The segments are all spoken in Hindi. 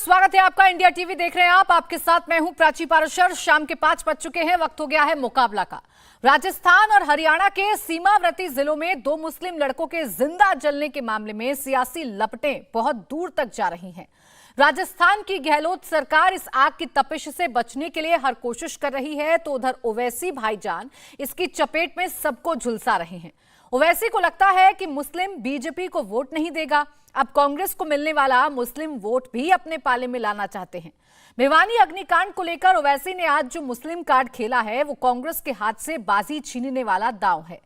स्वागत है आपका। इंडिया टीवी देख रहे हैं आप। आपके साथ मैं हूं प्राची पाराशर। शाम के 5 बज चुके हैं। वक्त हो गया है मुकाबला का। राजस्थान और हरियाणा के सीमावर्ती जिलों में दो मुस्लिम लड़कों के जिंदा जलने के मामले में सियासी लपटें बहुत दूर तक जा रही हैं। राजस्थान की गहलोत सरकार इस आग की तपिश से बचने के लिए हर कोशिश कर रही है, तो उधर ओवैसी भाईजान इसकी चपेट में सबको झुलसा रहे हैं। ओवैसी को लगता है कि मुस्लिम बीजेपी को वोट नहीं देगा। अब कांग्रेस को मिलने वाला मुस्लिम वोट भी अपने पाले में लाना चाहते हैं। भिवानी अग्निकांड को लेकर ओवैसी ने आज जो मुस्लिम कार्ड खेला है, वो कांग्रेस के हाथ से बाजी छीनने वाला दांव है।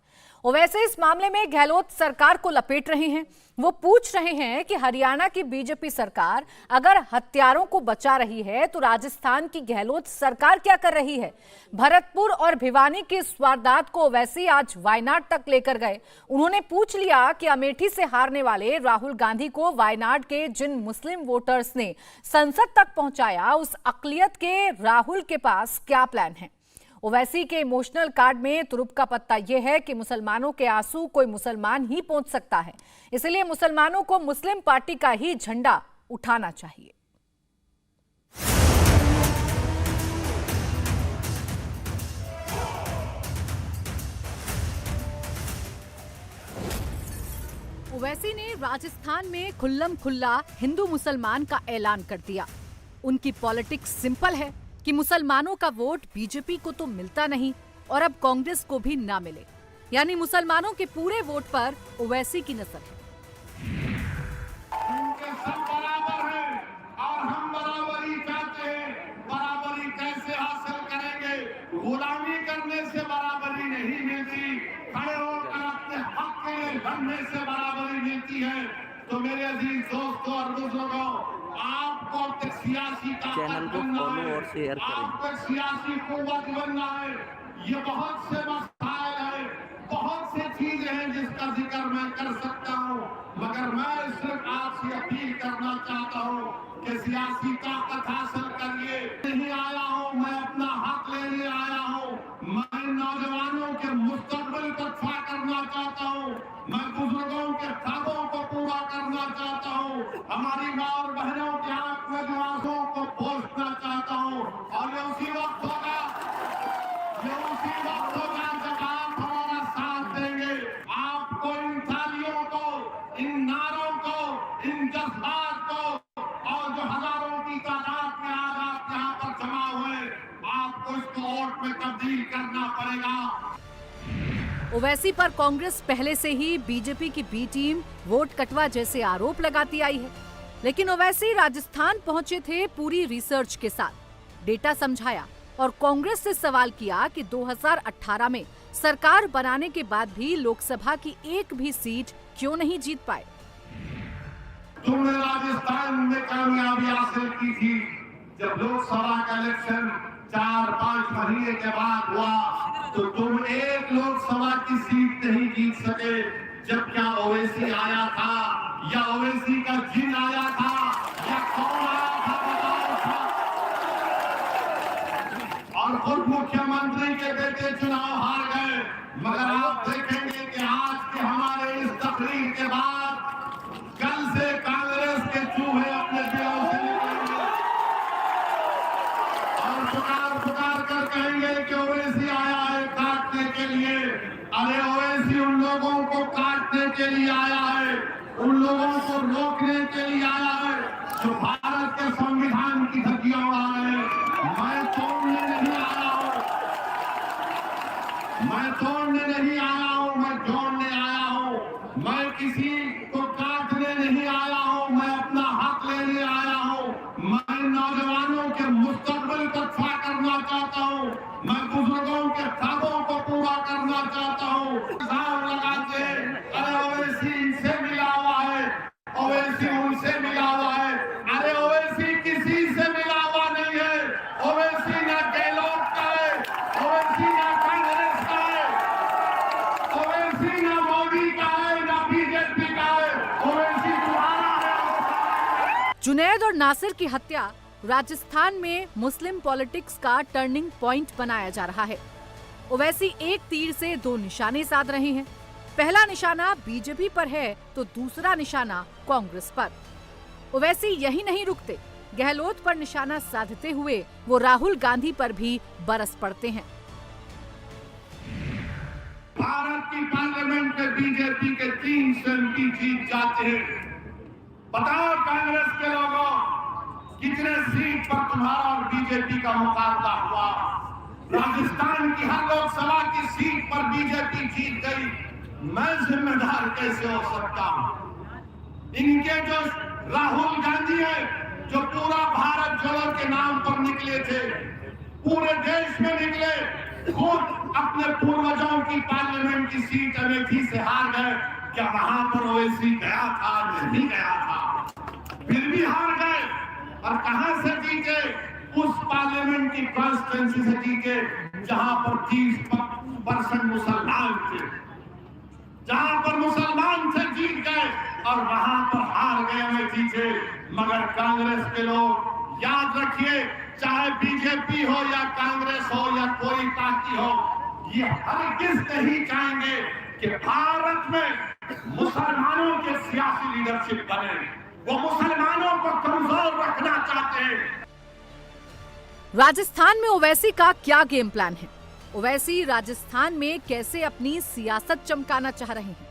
ओवैसी इस मामले में गहलोत सरकार को लपेट रहे हैं। वो पूछ रहे हैं कि हरियाणा की बीजेपी सरकार अगर हत्यारों को बचा रही है, तो राजस्थान की गहलोत सरकार क्या कर रही है। भरतपुर और भिवानी की इस वारदात को ओवैसी आज वायनाड तक लेकर गए। उन्होंने पूछ लिया कि अमेठी से हारने वाले राहुल गांधी को वायनाड के जिन मुस्लिम वोटर्स ने संसद तक पहुंचाया, उस अकलियत के राहुल के पास क्या प्लान है। ओवैसी के इमोशनल कार्ड में तुरुप का पत्ता यह है कि मुसलमानों के आंसू कोई मुसलमान ही पहुंच सकता है, इसलिए मुसलमानों को मुस्लिम पार्टी का ही झंडा उठाना चाहिए। ओवैसी ने राजस्थान में खुल्लम खुल्ला हिंदू मुसलमान का ऐलान कर दिया। उनकी पॉलिटिक्स सिंपल है कि मुसलमानों का वोट बीजेपी को तो मिलता नहीं और अब कांग्रेस को भी ना मिले, यानी मुसलमानों के पूरे वोट पर ओवैसी की नजर है। सब बराबर हैं और हम बराबरी चाहते हैं। बराबरी कैसे हासिल करेंगे? गुलामी करने से बराबरी नहीं मिलती, खड़े होकर अपने हक के लिए लड़ने से बराबरी मिलती है। तो मेरे अजीज दोस्तों और बुजुर्गों, आपको अपने सियासी चैनल को फॉलो और शेयर करें। आपको सियासी कुव्वत बनना है। ये बहुत से मसाइल है, बहुत से चीजें हैं जिसका जिक्र मैं कर सकता हूँ, मगर मैं सिर्फ आपसे अपील करना चाहता हूँ कि सियासी ताकत हासिल करिए। नहीं आया हूँ मैं अपना हक लेने आया हूँ। मैं नौजवानों के मुस्तकबिल को अच्छा करना चाहता हूँ। मैं बुजुर्गों के ख्वाबों को पूरा करना चाहता हूँ। हमारी माँ और बहनों के आंख में जो आंसुओं को पोंछना चाहता हूँ। और ये उसी वक्त होगा जब आप हमारा साथ देंगे। आपको इन थालियों को, इन नारों को, इन जज्बात को और जो हजारों की तादाद में आज आप यहाँ पर जमा हुए, आपको इसको वोट में तब्दील करना पड़ेगा। ओवैसी पर कांग्रेस पहले से ही बीजेपी की बी टीम वोट कटवा जैसे आरोप लगाती आई है, लेकिन ओवैसी राजस्थान पहुंचे थे पूरी रिसर्च के साथ। डेटा समझाया और कांग्रेस से सवाल किया कि 2018 में सरकार बनाने के बाद भी लोकसभा की एक भी सीट क्यों नहीं जीत पाए। तुमने राजस्थान में कामयाबी हासिल की थी जब लोकसभा का इलेक्शन 4-5 महीने के बाद हुआ, तो तुम एक लोकसभा की सीट नहीं जीत सके। जब क्या ओवैसी आया था, या ओवैसी का जिन आया था, या कौन आया था बताओ था। और खुद मुख्यमंत्री के बेटे चुनाव हार गए। मगर आप देखेंगे कि आज के हमारे इस तकरीर के बाद कल से कांग्रेस के चूहे अपने दिलों से निकलेंगे और पुकार कर कहेंगे कि ओवैसी आया है काटने के लिए। अरे ओवैसी उन लोगों को काटने के लिए आया है, उन लोगों को रोकने के लिए आया है जो भारत के संविधान की धज्जियां उड़ा रहे हैं। मैं तोड़ने नहीं आया हूं, मैं तोड़ने नहीं आया हूं, मैं जोड़ने आया हूं। मैं किसी को काटने नहीं आया हूं, मैं अपना हक लेने आया हूं। मैं नौजवानों के मुस्तकबिल को अच्छा करना चाहता हूं। मैं बुजुर्गों के ख्वाबों को पूरा करना चाहता हूं। इल्जाम लगाते अरे ओवैसी इनसे मिला हुआ है, ओवैसी उनसे मिला हुआ है। अरे ओवैसी किसी से मिला हुआ नहीं है। ओवैसी ना गहलोत का है, ओवैसी ना कांग्रेस का है, ओवैसी ना मोदी का है, ना बीजेपी का है। ओवैसी तुम्हारा है। जुनैद और नासिर की हत्या राजस्थान में मुस्लिम पॉलिटिक्स का टर्निंग पॉइंट बनाया जा रहा है। ओवैसी एक तीर से दो निशाने साध रहे हैं। पहला निशाना बीजेपी पर है तो दूसरा निशाना कांग्रेस पर। ओवैसी यही नहीं रुकते, गहलोत पर निशाना साधते हुए वो राहुल गांधी पर भी बरस पड़ते हैं। भारत की पार्लियामेंट में बीजेपी के 300 एमपी जीत जाते हैं। बताओ कांग्रेस के लोगों, कितने सीट पर तुम्हारा और बीजेपी का मुकाबला हुआ? राजस्थान की हर लोकसभा की सीट पर बीजेपी जीत गई। मैं जिम्मेदार कैसे हो सकता हूं? इनके जो राहुल गांधी है, जो पूरा भारत जोड़ो के नाम पर निकले थे, पूरे देश में निकले, खुद अपने पूर्वजों की पार्लियामेंट की सीट अमेठी से हार गए। क्या वहां पर ओवैसी गया था? नहीं गया था, फिर भी हार गए। और कहां से जीते? उस पार्लियामेंट की कॉन्स्टिट्यूंसी से जीते जहां पर 30% मुसलमान थे, जहां पर मुसलमान से जीत गए और वहां पर हार गए अमेठी से। मगर कांग्रेस के लोग याद रखिए, चाहे बीजेपी हो या कांग्रेस हो या कोई पार्टी हो, ये हरगिज नहीं चाहेंगे कि भारत में मुसलमानों के सियासी लीडरशिप बने। वो मुसलमानों को कमजोर रखना चाहते हैं। राजस्थान में ओवैसी का क्या गेम प्लान है? ओवैसी राजस्थान में कैसे अपनी सियासत चमकाना चाह रहे हैं?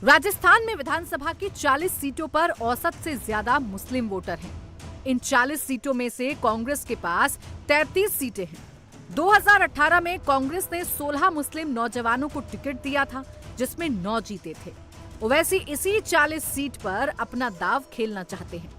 राजस्थान में विधानसभा की 40 सीटों पर औसत से ज्यादा मुस्लिम वोटर हैं। इन 40 सीटों में से कांग्रेस के पास 33 सीटें हैं। 2018 में कांग्रेस ने 16 मुस्लिम नौजवानों को टिकट दिया था, जिसमें 9 जीते थे। ओवैसी इसी 40 सीट पर अपना दांव खेलना चाहते हैं।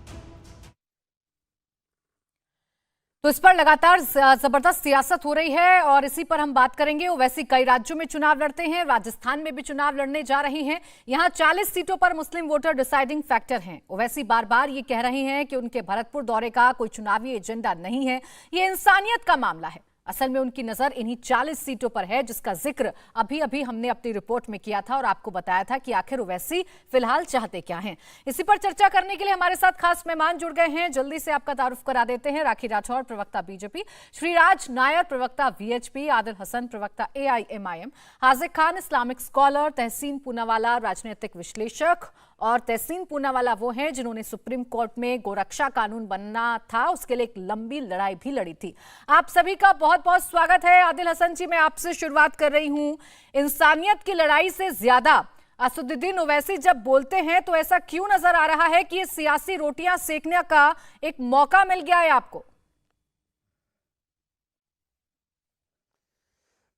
तो इस पर लगातार जबरदस्त सियासत हो रही है और इसी पर हम बात करेंगे। ओवैसी कई राज्यों में चुनाव लड़ते हैं, राजस्थान में भी चुनाव लड़ने जा रही हैं। यहां 40 सीटों पर मुस्लिम वोटर डिसाइडिंग फैक्टर हैं। ओवैसी बार बार ये कह रहे हैं कि उनके भरतपुर दौरे का कोई चुनावी एजेंडा नहीं है, ये इंसानियत का मामला है। असल में उनकी नजर इन्हीं 40 सीटों पर है, जिसका जिक्र अभी अभी हमने अपनी रिपोर्ट में किया था और आपको बताया था कि आखिर ओवैसी फिलहाल चाहते क्या हैं। इसी पर चर्चा करने के लिए हमारे साथ खास मेहमान जुड़ गए हैं। जल्दी से आपका तारुफ करा देते हैं। राखी राठौर, प्रवक्ता बीजेपी, श्रीराज नायर, प्रवक्ता वीएचपी, आदिल हसन, प्रवक्ता AIMIM, Haziq Khan, Islamic scholar, Tehseen Poonawalla, राजनीतिक विश्लेषक, और तहसीन पूनावाला वो हैं जिन्होंने सुप्रीम कोर्ट में गोरक्षा कानून बनना था, उसके लिए एक लंबी लड़ाई भी लड़ी थी। आप सभी का बहुत बहुत स्वागत है। आदिल हसन जी, मैं आपसे शुरुआत कर रही हूं। इंसानियत की लड़ाई से ज्यादा असदुद्दीन ओवैसी जब बोलते हैं तो ऐसा क्यों नजर आ रहा है कि ये सियासी रोटियां सेकने का एक मौका मिल गया है आपको?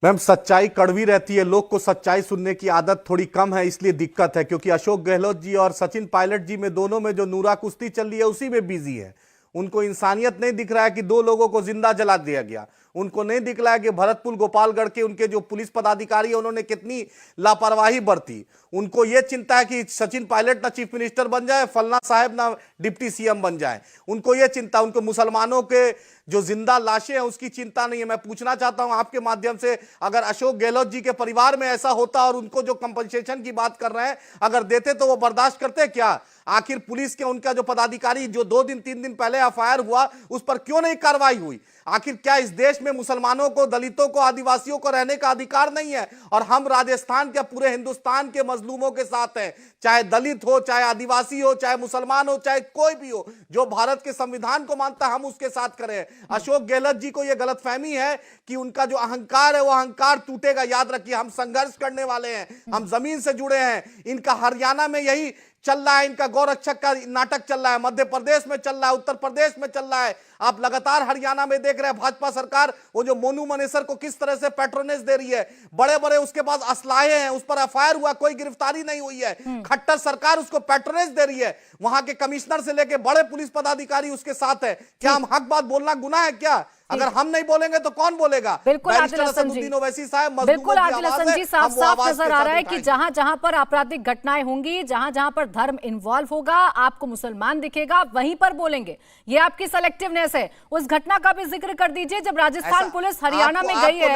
मैम, सच्चाई कड़वी रहती है, लोग को सच्चाई सुनने की आदत थोड़ी कम है, इसलिए दिक्कत है। क्योंकि अशोक गहलोत जी और सचिन पायलट जी में दोनों में जो नूरा कुश्ती चल रही है उसी में बिजी है। उनको इंसानियत नहीं दिख रहा है कि 2 लोगों को जिंदा जला दिया गया। उनको नहीं दिख रहा है कि भरतपुर गोपालगढ़ के उनके जो पुलिस पदाधिकारी है उन्होंने कितनी लापरवाही बरती। उनको यह चिंता है कि सचिन पायलट ना चीफ मिनिस्टर बन जाए, फलना साहब ना डिप्टी सीएम बन जाए। उनको यह चिंता, उनको मुसलमानों के जो जिंदा लाशें हैं उसकी चिंता नहीं है। मैं पूछना चाहता हूं आपके माध्यम से, अगर अशोक गहलोत जी के परिवार में ऐसा होता और उनको जो कंपनसेशन की बात कर रहे हैं अगर देते तो वो बर्दाश्त करते क्या? आखिर पुलिस के उनका जो पदाधिकारी जो 2-3 दिन पहले एफआईआर हुआ उस पर क्यों नहीं कार्रवाई हुई? आखिर क्या इस देश में मुसलमानों को, दलितों को, आदिवासियों को रहने का अधिकार नहीं है? और हम राजस्थान के पूरे हिंदुस्तान के मजलूमों के साथ हैं, चाहे दलित हो, चाहे आदिवासी हो, चाहे मुसलमान हो, चाहे कोई भी हो, जो भारत के संविधान को मानता है हम उसके साथ करें। अशोक गहलोत जी को यह गलतफहमी है कि उनका जो अहंकार है वो अहंकार टूटेगा। याद रखिए, हम संघर्ष करने वाले हैं, हम जमीन से जुड़े हैं। इनका हरियाणा में यही चल रहा है, इनका गौरक्षक का नाटक चल रहा है, मध्य प्रदेश में चल रहा है, उत्तर प्रदेश में चल रहा है। आप लगातार हरियाणा में देख रहे हैं भाजपा सरकार वो जो मोनू मनेसर को किस तरह से पैट्रोनेज दे रही है। बड़े बड़े उसके पास असलाहे हैं, उस पर एफआईआर हुआ, कोई गिरफ्तारी नहीं हुई है। खट्टर सरकार उसको पैट्रोनेज दे रही है। वहां के कमिश्नर से लेके बड़े पुलिस पदाधिकारी उसके साथ है। क्या हम हक बात बोलना गुनाह है क्या? अगर हम नहीं बोलेंगे तो कौन बोलेगा? बिल्कुल आदिल हसन जी, बिल्कुल आदिल हसन जी, साफ साफ नजर आ रहा है कि जहां जहां पर आपराधिक घटनाएं होंगी, जहां जहां पर धर्म इन्वॉल्व होगा, आपको मुसलमान दिखेगा, वहीं पर बोलेंगे। ये आपकी सेलेक्टिवनेस है। उस घटना का भी जिक्र कर दीजिए जब राजस्थान पुलिस हरियाणा में गई है,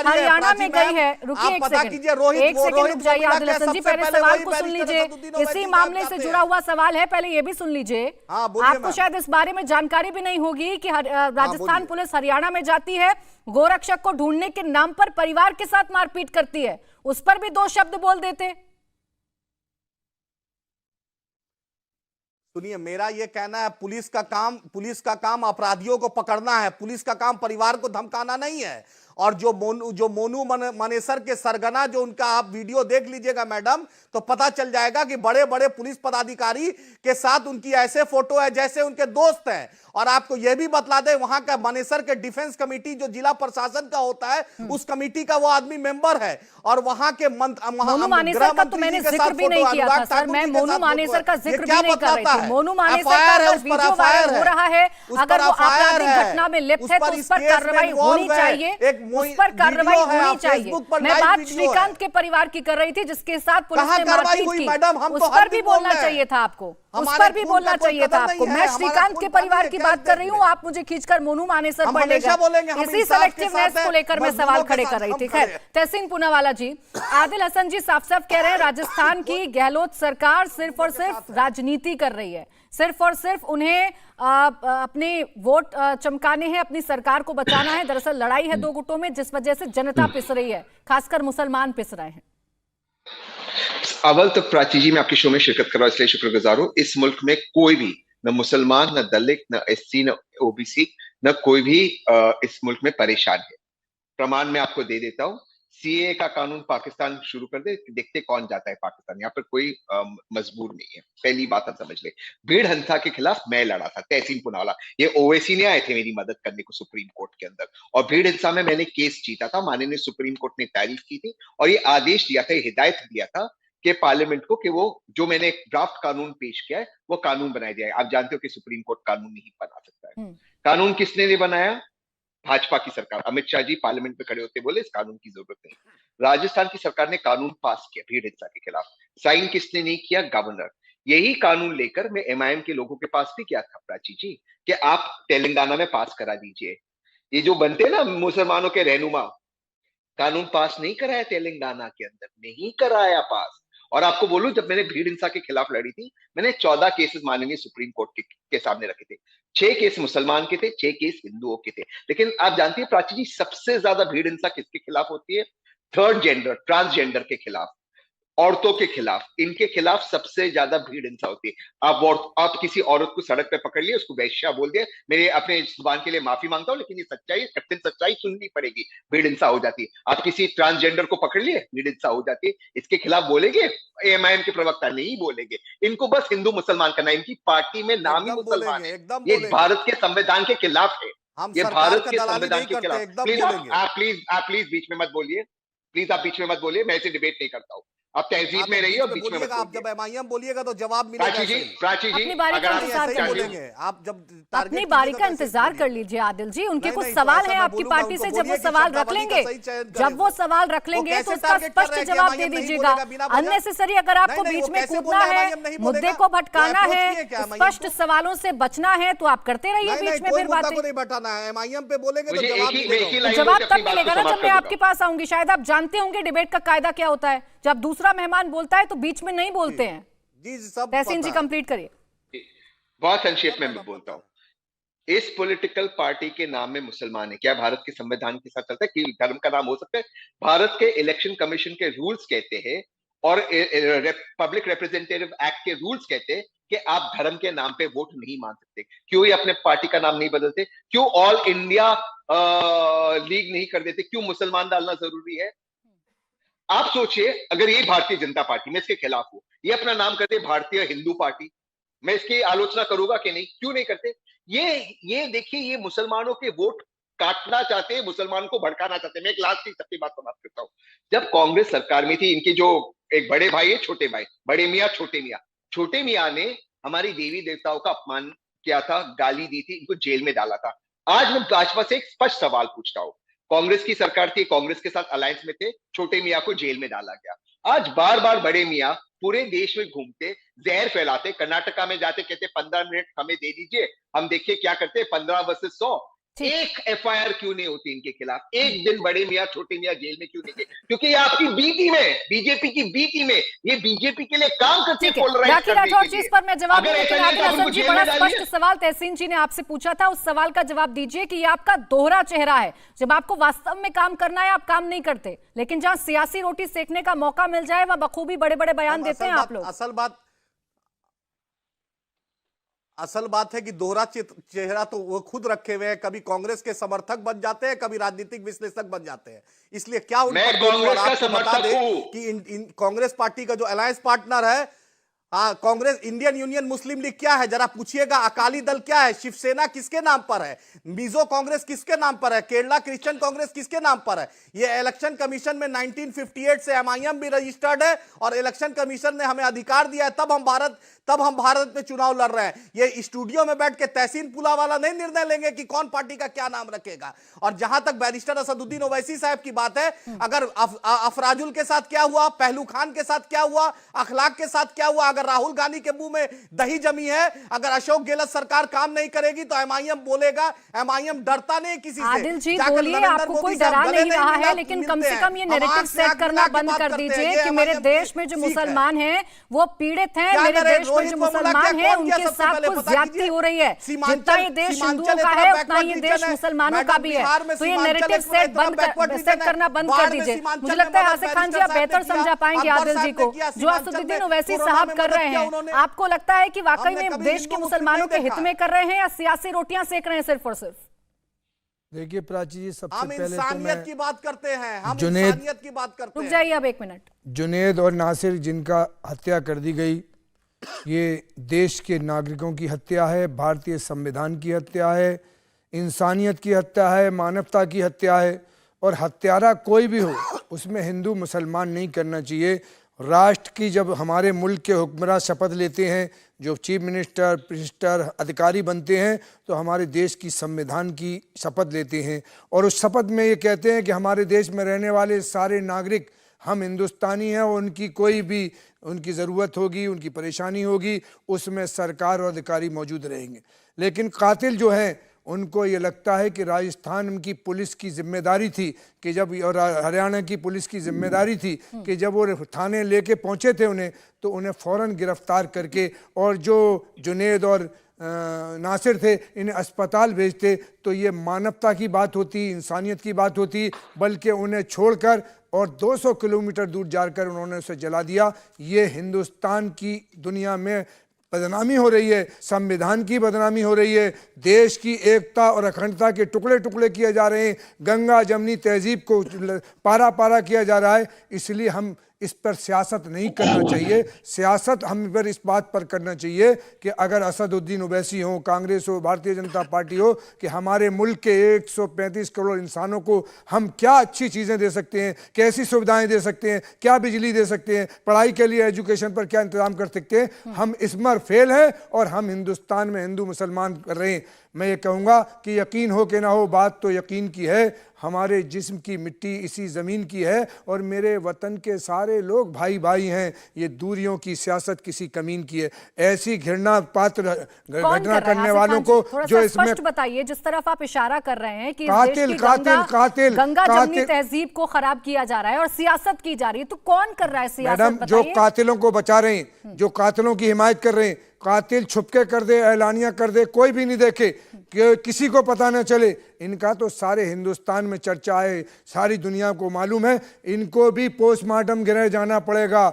हरियाणा में गई है। रुकिए एक सेकंड रुक जाइए आदिल हसन जी, पहले सवाल को सुन लीजिए। इसी मामले से जुड़ा हुआ सवाल है, पहले ये भी सुन लीजिए। आपको शायद इस बारे में जानकारी भी नहीं होगी कि राजस्थान पुलिस हरियाणा में जाती है, गोरक्षक को ढूंढने के नाम पर परिवार के साथ मारपीट करती है, उस पर भी 2 शब्द बोल देते। सुनिए, मेरा ये कहना है पुलिस का काम अपराधियों को पकड़ना है, पुलिस का काम परिवार को धमकाना नहीं है। और जो मोनू मनेसर के सरगना जो उनका आप वीडियो देख लीजिएगा मैडम, तो पता चल जाएगा कि बड़े बड़े पुलिस पदाधिकारी के साथ उनकी ऐसे फोटो है जैसे उनके दोस्त हैं। और आपको यह भी बतला दे, वहां का मनेसर के डिफेंस कमेटी जो जिला प्रशासन का होता है, उस कमेटी का वो आदमी मेंबर है। और वहां के मोनू मानेसर का तो मैंने जिक्र भी नहीं किया था सर, मैं मोनू मानेसर का जिक्र भी नहीं कर रही थी। मोनू मानेसर का वीडियो वायरल हो रहा है, अगर वो आपराधिक घटना में लिप्त है तो उस पर कार्रवाई होनी चाहिए, उस पर कार्रवाई होनी चाहिए। मैं बात श्रीकांत के परिवार की कर रही थी जिसके साथ पुलिस ने मारपीट की, उस पर भी बोलना चाहिए था आपको, उस पर भी बोलना चाहिए था आपको। मैं श्रीकांत के परिवार की बात कर रही हूँ, आप मुझे खींचकर मोनू मानेसर पर ले गए। इसी सेलेक्टिवनेस को लेकर मैं सवाल खड़े कर रही थी। खैर, तहसीन पूनावाला जी, आदिल हसन जी साफ साफ कह रहे हैं राजस्थान की गहलोत सरकार सिर्फ और सिर्फ राजनीति कर रही है, सिर्फ और सिर्फ उन्हें अपने वोट चमकाने हैं, अपनी सरकार को बचाना है। दरअसल लड़ाई है दो गुटों में, जिस वजह से जनता पिस रही है, खासकर मुसलमान पिस रहे हैं। अव्वल तो प्राची जी, मैं आपके शो में शिरकत कर रहा हूं, इसलिए शुक्रगुजार हूं। इस मुल्क में कोई भी, न मुसलमान, न दलित, न एससी, न ओबीसी, न कोई भी इस मुल्क में परेशान है। प्रमाण मैं आपको दे देता हूं। सीए का कानून पाकिस्तान शुरू कर दे, देखते कौन जाता है पाकिस्तान। यहाँ पर कोई मजबूर नहीं है, पहली बात आप समझ ले। भीड़ हिंसा के खिलाफ मैं लड़ा था, तहसीन पूनावाला, ये ओवैसी ने आए थे मेरी मदद करने को सुप्रीम कोर्ट के अंदर, और भीड़ हिंसा में मैंने केस जीता था। माननीय सुप्रीम कोर्ट ने तारीफ की थी और ये आदेश दिया था, हिदायत दिया था कि पार्लियामेंट को कि वो जो मैंने ड्राफ्ट कानून पेश किया है वो कानून बनाया जाए। आप जानते हो कि सुप्रीम कोर्ट कानून नहीं बना सकता है। कानून किसने बनाया? भाजपा की सरकार। अमित शाह जी पार्लियामेंट में खड़े होते बोले इस कानून की जरूरत नहीं। राजस्थान की सरकार ने कानून पास किया भीड़ हिंसा के खिलाफ। साइन किसने नहीं किया? गवर्नर। यही कानून लेकर मैं एमआईएम के लोगों के पास भी गया था प्राची जी, कि आप तेलंगाना में पास करा दीजिए। ये जो बनते ना मुसलमानों के रहनुमा, कानून पास नहीं कराया तेलंगाना के अंदर, नहीं कराया पास। और आपको बोलूं, जब मैंने भीड़ हिंसा के खिलाफ लड़ी थी, मैंने 14 केसेस माननीय सुप्रीम कोर्ट के सामने रखे थे। 6 केस मुसलमान के थे, 6 केस हिंदुओं के थे। लेकिन आप जानती है प्राची जी, सबसे ज्यादा भीड़ हिंसा किसके खिलाफ होती है? थर्ड जेंडर, ट्रांसजेंडर के खिलाफ, औरतों के खिलाफ। इनके खिलाफ सबसे ज्यादा भीड़ हिंसा होती है। आप किसी औरत को सड़क पे पकड़ लिए, उसको वैश्या बोल दिया, मेरे अपने जुबान के लिए माफी मांगता हूं, लेकिन ये सच्चाई, कठिन सच्चाई सुननी पड़ेगी, भीड़ हिंसा हो जाती है। आप किसी ट्रांसजेंडर को पकड़ लिए, भीड़ हिंसा हो जाती है। इसके खिलाफ बोलेंगे? एएमआईएम के प्रवक्ता नहीं बोलेंगे। इनको बस हिंदू मुसलमान करना, इनकी पार्टी में नाम ही मुसलमान है। ये भारत के संविधान के खिलाफ है, ये भारत के संविधान के खिलाफ। प्लीज बीच में मत बोलिए, प्लीज आप बीच में मत बोलिए, मैं इसे डिबेट नहीं करता हूँ। आप तहजीब में रहिए और बीच में मत आप जब एमआईएम बोलिएगा तो जवाब मिलेगा। प्राची जी, अपनी बारी का इंतजार कर लीजिए, आप जब अपनी बारी का इंतजार कर लीजिए आदिल जी। उनके कुछ सवाल हैं आपकी पार्टी से, जब वो सवाल रख लेंगे, जब वो सवाल रख लेंगे तो उसका स्पष्ट जवाब दे दीजिएगा। अननेसेसरी अगर आपको बीच में कूदना है, मुद्दे को भटकाना है, स्पष्ट सवालों से बचना है तो आप करते रहिए बीच में, फिर बातें नहीं बैठाना है। एमआईएम पे बोलेंगे तो जवाब तब मिलेगा ना जब मैं आपके पास आऊंगी। शायद आप जानते होंगे डिबेट का कायदा क्या होता है, जब दूसरा मेहमान बोलता है तो बीच में नहीं बोलते हैं। जी सब तहसीन जी कंप्लीट करिए। बहुत संक्षेप में मैं बोलता हूं। इस पॉलिटिकल पार्टी के नाम में मुसलमान है, क्या भारत के संविधान के साथ चलता है कि धर्म का नाम हो सकता है? भारत के इलेक्शन कमीशन के रूल्स कहते हैं और पब्लिक रिप्रेजेंटेटिव एक्ट के रूल्स कहते हैं कि आप धर्म के नाम पे वोट नहीं मांग सकते। क्यों ये अपने पार्टी का नाम नहीं बदलते? क्यों ऑल इंडिया लीग नहीं कर देते? क्यों मुसलमान डालना जरूरी है? आप सोचिए, अगर ये भारतीय जनता पार्टी, मैं इसके खिलाफ हूं, ये अपना नाम करते भारतीय हिंदू पार्टी, मैं इसकी आलोचना करूंगा कि नहीं? क्यों नहीं करते? ये देखिए, ये मुसलमानों के वोट काटना चाहते हैं, मुसलमान को भड़काना चाहते हैं। मैं एक लास्ट की सबकी बात समाप्त करता हूं। जब कांग्रेस सरकार में थी, इनके जो एक बड़े भाई है, छोटे भाई, बड़े मियाँ छोटे मियाँ ने हमारी देवी देवताओं का अपमान किया था, गाली दी थी, इनको जेल में डाला था। आज मैं भाजपा से एक स्पष्ट सवाल पूछता हूं, कांग्रेस की सरकार थी, कांग्रेस के साथ अलायंस में थे, छोटे मियाँ को जेल में डाला गया। आज बार बार बड़े मियाँ पूरे देश में घूमते, जहर फैलाते, कर्नाटका में जाते, कहते 15 मिनट हमें दे दीजिए, हम देखिए क्या करते हैं, 15 वर्सेस 100। एक एफआईआर क्यों नहीं होती इनके खिलाफ? एक दिन बड़े मियाँ छोटे मियाँ जेल में क्यों नहीं गए? क्योंकि ये आपकी बी टीम है, बीजेपी की बी टीम है, ये बीजेपी के लिए काम करती है। राठौर जी, इस पर मैं जवाब दूं, लेकिन आदिल हसन जी, बड़ा स्पष्ट सवाल तहसीन जी ने आपसे पूछा था, उस सवाल का जवाब दीजिए कि ये आपका दोहरा चेहरा है। जब आपको वास्तव में काम करना है, आप काम नहीं करते, लेकिन जहां सियासी रोटी सेकने का मौका मिल जाए, वह बखूबी बड़े बड़े बयान देते हैं आप लोग। असल बात असल बात है कि दोहरा चेहरा तो वो खुद रखे हुए हैं, कभी कांग्रेस के समर्थक बन जाते हैं, कभी राजनीतिक विश्लेषक बन जाते हैं। इसलिए क्या उन मैं पर बोलूं? और कांग्रेस का आपको बता समर्थक दें हूं। कि कांग्रेस पार्टी का जो अलायंस पार्टनर है, कांग्रेस, इंडियन यूनियन मुस्लिम लीग क्या है जरा पूछिएगा, अकाली दल क्या है, शिवसेना किसके नाम पर है, मिजो कांग्रेस किसके नाम पर है, केरला क्रिश्चियन कांग्रेस किसके नाम पर है। ये इलेक्शन कमीशन में 1958 से एमआईएम भी रजिस्टर्ड है और इलेक्शन कमीशन ने हमें अधिकार दिया है, तब हम भारत में चुनाव लड़ रहे हैं। ये स्टूडियो में बैठ के तहसीन पुला वाला नहीं निर्णय लेंगे कि कौन पार्टी का क्या नाम रखेगा। और जहां तक बैरिस्टर असदुद्दीन ओवैसी साहब की बात है, अगर अफराजुल के साथ क्या हुआ, पहलू खान के साथ क्या हुआ, अखलाक के साथ क्या हुआ, अगर राहुल गांधी के मुंह में दही जमी है, अगर अशोक गहलोत सरकार काम नहीं करेगी तो एमआईएम बोलेगा। एमआईएम डरता नहीं किसी से। आदिल जी बोलिए, आपको कोई डरा नहीं रहा है, लेकिन कम से कम ये नैरेटिव सेट करना बंद कर दीजिए कि मेरे देश में जो मुसलमान हैं वो पीड़ित हैं, मेरे देश में जो मुसलमान हैं उनके साथ कुछ ज्यादती हो रही है। जितना ये देश हिंदुओं का है उतना ये देश मुसलमानों का भी है। तो ये नैरेटिव सेट करना बंद कर दीजिए। मुझे लगता है आसिफ खान जी आप बेहतर समझा पाएंगे आदिल जी को, जो असदुद्दीन ओवैसी साहब कर रहे हैं। आपको लगता है कि वाकई में देश के मुसलमानों के हित में कर रहे हैं या सियासी रोटियां सेक रहे हैं सिर्फ और सिर्फ? देखिए प्राची जी, सबसे हम पहले तो इंसानियत मैं की बात करते हैं, हम जुनैद- इंसानियत की बात करते रुक हैं। जाइए अब एक मिनट। जुनैद और नासिर जिनका हत्या कर दी गई, ये देश के नागरिकों की हत्या है, भारतीय संविधान की हत्या है, इंसानियत की हत्या है, मानवता की हत्या है। और हत्यारा कोई भी हो उसमें हिंदू मुसलमान नहीं करना चाहिए। राष्ट्र की जब हमारे मुल्क के हुक्मरान शपथ लेते हैं, जो चीफ मिनिस्टर अधिकारी बनते हैं, तो हमारे देश की संविधान की शपथ लेते हैं और उस शपथ में ये कहते हैं कि हमारे देश में रहने वाले सारे नागरिक हम हिंदुस्तानी हैं और उनकी कोई भी उनकी ज़रूरत होगी, उनकी परेशानी होगी, उसमें सरकार और अधिकारी मौजूद रहेंगे। लेकिन कातिल जो हैं उनको ये लगता है कि राजस्थान की पुलिस की जिम्मेदारी थी कि जब, और हरियाणा की पुलिस की जिम्मेदारी थी कि जब वो थाने लेके पहुंचे थे उन्हें, तो उन्हें फ़ौरन गिरफ्तार करके और जो जुनैद और नासिर थे इन्हें अस्पताल भेजते, तो ये मानवता की बात होती, इंसानियत की बात होती। बल्कि उन्हें छोड़कर और 200 किलोमीटर दूर जाकर उन्होंने उसे जला दिया। ये हिंदुस्तान की दुनिया में बदनामी हो रही है, संविधान की बदनामी हो रही है, देश की एकता और अखंडता के टुकड़े टुकड़े किए जा रहे हैं, गंगा जमनी तहजीब को पारा पारा किया जा रहा है। इसलिए हम इस पर सियासत नहीं करना चाहिए। सियासत हम पर इस बात पर करना चाहिए कि अगर असदुद्दीन ओवैसी हो, कांग्रेस हो, भारतीय जनता पार्टी हो, कि हमारे मुल्क के 135 करोड़ इंसानों को हम क्या अच्छी चीज़ें दे सकते हैं, कैसी सुविधाएं दे सकते हैं, क्या बिजली दे सकते हैं, पढ़ाई के लिए एजुकेशन पर क्या इंतजाम कर सकते हैं। हम इसमें फेल हैं और हम हिंदुस्तान में हिंदू मुसलमान कर रहे हैं। मैं ये कहूँगा कि यकीन हो कि ना हो, बात तो यकीन की है। हमारे जिस्म की मिट्टी इसी ज़मीन की है और मेरे वतन के सारे लोग भाई भाई हैं। ये दूरियों की सियासत किसी कमीन की है। ऐसी घृणा पात्र घटना करने वालों को जो इसमें बताइए, जिस तरफ आप इशारा कर रहे हैं कि गंगा जमनी तहजीब को खराब किया जा रहा है और सियासत की जा रही है, तो कौन कर रहा है सियासत? मैडम, जो कातिलों को बचा रहे हैं, जो कातिलों की हिमायत कर रहे हैं, कातिल छुपके कर दे, ऐलानिया कर दे, कोई भी नहीं देखे, कि किसी को पता न चले, इनका तो सारे हिंदुस्तान में चर्चा है, सारी दुनिया को मालूम है। इनको भी पोस्टमार्टम गृह जाना पड़ेगा।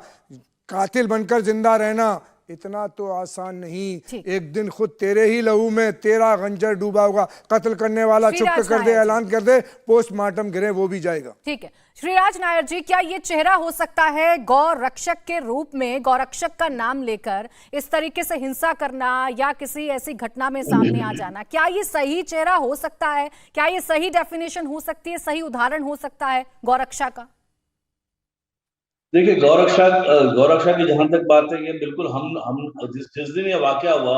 कातिल बनकर जिंदा रहना इतना तो आसान नहीं। एक दिन खुद तेरे ही लहू में तेरा गंजर डूबा होगा। कत्ल करने वाला चुप कर दे, ऐलान कर दे, पोस्टमार्टम गृह वो भी जाएगा। ठीक है श्रीराज नायर जी, क्या ये चेहरा हो सकता है गौ रक्षक के रूप में, गौ रक्षक का नाम लेकर इस तरीके से हिंसा करना या किसी ऐसी घटना में सामने आ जाना, क्या ये सही चेहरा हो सकता है? क्या ये सही डेफिनेशन हो सकती है, सही उदाहरण हो सकता है गौ रक्षा का? देखिए, गौरक्षा की जहां तक बात है, ये बिल्कुल हम जिस दिन ये वाकया हुआ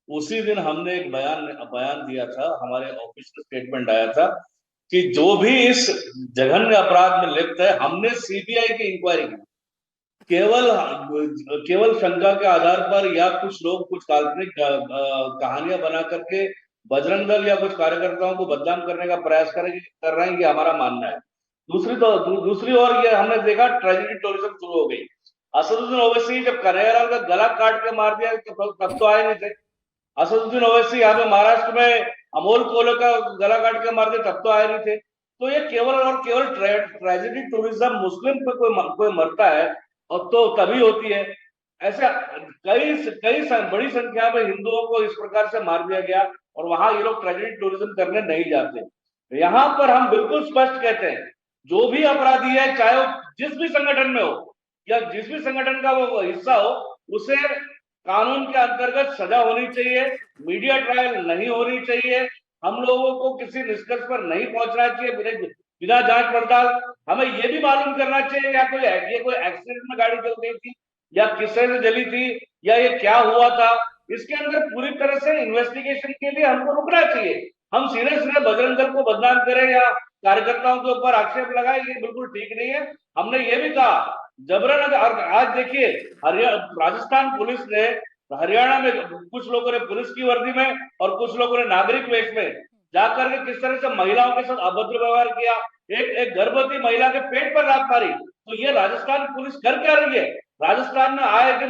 उसी दिन हमने एक बयान दिया था, हमारे ऑफिशियल स्टेटमेंट आया था कि जो भी इस जघन्य अपराध में लिप्त है, हमने सीबीआई की इंक्वायरी की। केवल शंका के आधार पर या कुछ लोग कुछ काल्पनिक कहानियां बना करके बजरंग दल या कुछ कार्यकर्ताओं को बदनाम करने का प्रयास कर रहे हैं, ये हमारा मानना है। दूसरी ओर ये हमने देखा ट्रेजेडी टूरिज्म शुरू हो गई। असदुद्दीन ओवैसी जब कन्हैयालाल का गला काट के मार दिया तब तो आए नहीं थे। असदुद्दीन ओवैसी यहाँ पे महाराष्ट्र में अमोल कोले का गला काट के मार दिया तब तो आए नहीं थे। तो ये केवल ट्रेजेडी टूरिज्म, मुस्लिम पे कोई मरता है और तो तभी होती है। ऐसे बड़ी संख्या में हिंदुओं को इस प्रकार से मार दिया गया और वहां ये लोग ट्रेजेडी टूरिज्म करने नहीं जाते। यहाँ पर हम बिल्कुल स्पष्ट कहते हैं, जो भी अपराधी है, चाहे वो जिस भी संगठन में हो या जिस भी संगठन का वो हिस्सा हो, उसे कानून के अंतर्गत सजा होनी चाहिए, मीडिया ट्रायल नहीं होनी चाहिए। हम लोगों को किसी निष्कर्ष पर नहीं पहुंचना चाहिए बिना जांच पड़ताल। हमें ये भी मालूम करना चाहिए या ये कोई एक्सीडेंट में गाड़ी चल रही थी या किससे से जली थी या ये क्या हुआ था। इसके अंदर पूरी तरह से इन्वेस्टिगेशन के लिए हमको रुकना चाहिए। हम सीधे सीधे बजरंग दल को बदनाम करें या कार्यकर्ताओं के ऊपर आक्षेप लगाए, ये बिल्कुल ठीक नहीं है। हमने ये भी कहा जबरन, आज देखिए राजस्थान पुलिस ने हरियाणा में कुछ लोगों ने पुलिस की वर्दी में और कुछ लोगों ने नागरिक वेश में जाकर के किस तरह से महिलाओं के साथ अभद्र व्यवहार किया, एक गर्भवती महिला के पेट पर लात मारी। तो ये राजस्थान पुलिस कर क्या रही है? राजस्थान में आए कि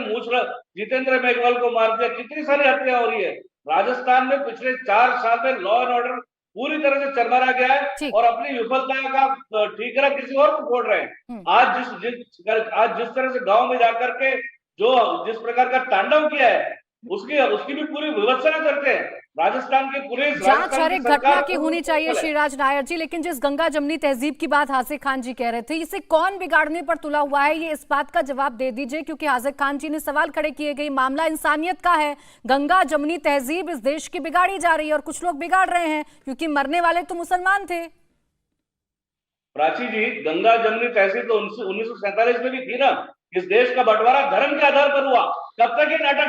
जितेंद्र मेघवाल को मार दिया, कितनी सारी हत्या हो रही है। राजस्थान में पिछले 4 साल में लॉ एंड ऑर्डर पूरी तरह से चरमरा गया है और अपनी विफलता का ठीकरा किसी और को फोड़ रहे हैं। आज जिस तरह से गांव में जाकर के जिस प्रकार का तांडव किया है, उसकी भी पूरी विवत्सना करते हैं। राजस्थान की पुलिस जांच हर एक घटना की होनी चाहिए श्रीराज नायर जी, लेकिन जिस गंगा जमनी तहजीब की बात हाजिर खान जी कह रहे थे, इसे कौन बिगाड़ने पर तुला हुआ है, ये इस बात का जवाब दे दीजिए, क्योंकि हाजिर खान जी ने सवाल खड़े किए गए, मामला इंसानियत का है। गंगा जमनी तहजीब इस देश की बिगाड़ी जा रही है और कुछ लोग बिगाड़ रहे हैं, क्योंकि मरने वाले तो मुसलमान थे। प्राची जी, गंगा जमनी तहजीब तो 1947 में भी थी ना। इस देश का बंटवारा धर्म के आधार पर हुआ। कब तक ये नाटक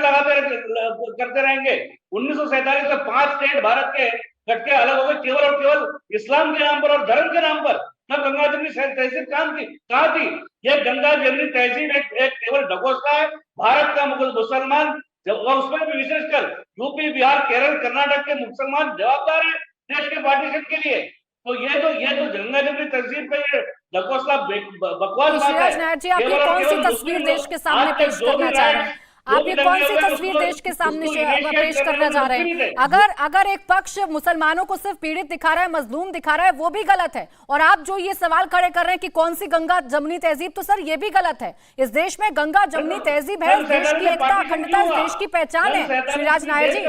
करते रहेंगे? 1947 में 5 स्टेट भारत के कट के अलग हो गए, केवल और केवल इस्लाम के नाम पर और धर्म के नाम पर। तब गंगा जमनी तहजीब कहाँ थी? ये गंगा जमनी तहजीब एक केवल ढकोसला है। भारत का मुसलमान, और उसमें भी विशेषकर यूपी, बिहार, केरल, कर्नाटक के मुसलमान जवाबदार है देश के पार्टीशन के लिए। तो ये तो गंगा जमनी तहजीब का ये ढकोसला बकवास बात है। श्रीराज नायर जी, आप ये कौन सी तस्वीर देश के सामने पेश करना चाह रहे हैं? आप ये कौन सी तस्वीर देश के सामने पेश करना चाह रहे हैं? अगर एक पक्ष मुसलमानों को सिर्फ पीड़ित दिखा रहा है, मजलूम दिखा रहा है, वो भी गलत है। और आप जो ये सवाल खड़े कर रहे हैं कि कौन सी गंगा जमनी तहजीब, तो सर ये भी गलत है। इस देश में गंगा जमनी तहजीब है, इस देश की एकता, अखंडता, इस देश की पहचान है श्रीराज नायर जी।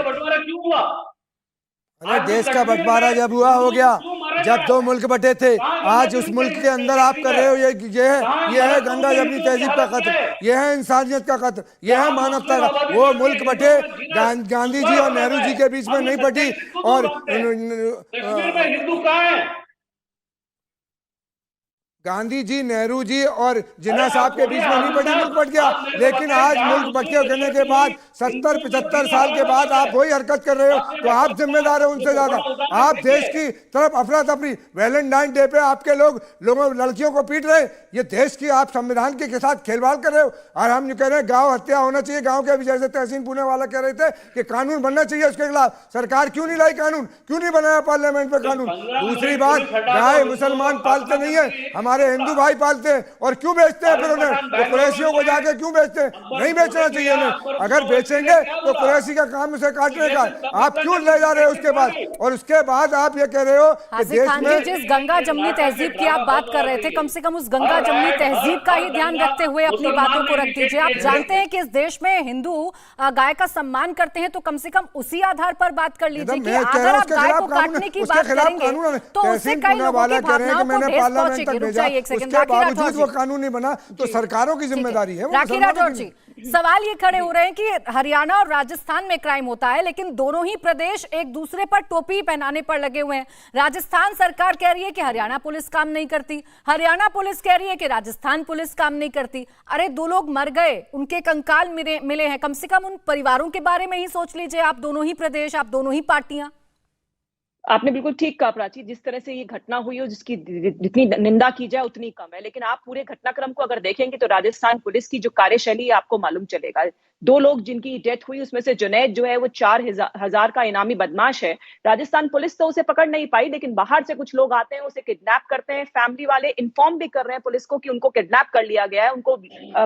अरे देश का बंटवारा जब हुआ हो गया, जब 2 मुल्क बटे थे, आज उस मुल्क के अंदर आप कर रहे हो ये है गंगा जमनी तहजीब का कत्ल, ये है इंसानियत का कत्ल, ये है मानवता का। वो मुल्क बटे गांधी जी और नेहरू जी के बीच में नहीं बटी, और हिंदू कहाँ है? गांधी जी, नेहरू जी और जिन्ना साहब के बीच में नहीं बटी, मुल्क बट गया। लेकिन आज मुल्क बटे होने के बाद 70-75 साल के बाद आप वही हरकत कर रहे हो, तो आप जिम्मेदार है उनसे ज्यादा। आप देश की तरफ अफरा तफरी, वैलेंटाइन डे पे आपके लड़कियों को पीट रहे, ये देश की आप संविधान के साथ खेलवाड़ कर रहे हो। और हम कह रहे हैं गाँव हत्या होना चाहिए। गाँव के जैसे तहसीन पुणे वाला कह रहे थे कि कानून बनना चाहिए उसके खिलाफ। सरकार क्यों नहीं लाई कानून? क्यों नहीं बनाया पार्लियामेंट में कानून? दूसरी बात, गाय मुसलमान पालते नहीं है, हमारे हिंदू भाई पालते हैं, और क्यों बेचते हैं फिर उन्हें? तो कुरैशियों को जाके क्यों बेचते हैं? नहीं बेचना चाहिए उन्हें। अगर बेचेंगे तो कुरैशी का काम उसे काटने का। आप क्यों ले जा रहे हो उसके बाद? और उसके बाद आप ये कह रहे हो कि देश में जिस गंगा जमनी तहजीब की आप बात कर रहे थे, कम से कम उस गंगा जमनी तहजीब का ही ध्यान रखते हुए अपनी बातों को रख दीजिए। आप जानते हैं कि इस देश में हिंदू गाय का सम्मान करते हैं, तो कम से कम उसी आधार पर बात कर लीजिए कि अगर आप गाय को काटने की बात करेंगे तो उससे कई लोगों की भावनाओं को ठेस पहुंचेगी। रुक जाइए एक सेकंड, राखी राठौर जी, वो कानून नहीं बना तो सरकारों की जिम्मेदारी है। राखी राठौर जी, सवाल ये खड़े हो रहे हैं कि हरियाणा और राजस्थान में क्राइम होता है, लेकिन दोनों ही प्रदेश एक दूसरे पर टोपी पहनाने पर लगे हुए हैं। राजस्थान सरकार कह रही है कि हरियाणा पुलिस काम नहीं करती, हरियाणा पुलिस कह रही है कि राजस्थान पुलिस काम नहीं करती। अरे 2 लोग मर गए, उनके कंकाल मिले हैं, कम से कम उन परिवारों के बारे में ही सोच लीजिए। आप दोनों ही प्रदेश, आप दोनों ही पार्टियां। आपने बिल्कुल ठीक कहा प्राची, जिस तरह से ये घटना हुई हो, जिसकी जितनी निंदा की जाए उतनी कम है। लेकिन आप पूरे घटनाक्रम को अगर देखेंगे तो राजस्थान पुलिस की जो कार्यशैली आपको मालूम चलेगा। 2 लोग जिनकी डेथ हुई, उसमें से जुनैद जो है वो 4,000 का इनामी बदमाश है। राजस्थान पुलिस तो उसे पकड़ नहीं पाई, लेकिन बाहर से कुछ लोग आते हैं, उसे किडनैप करते हैं। फैमिली वाले इन्फॉर्म भी कर रहे हैं पुलिस को कि उनको किडनैप कर लिया गया है, उनको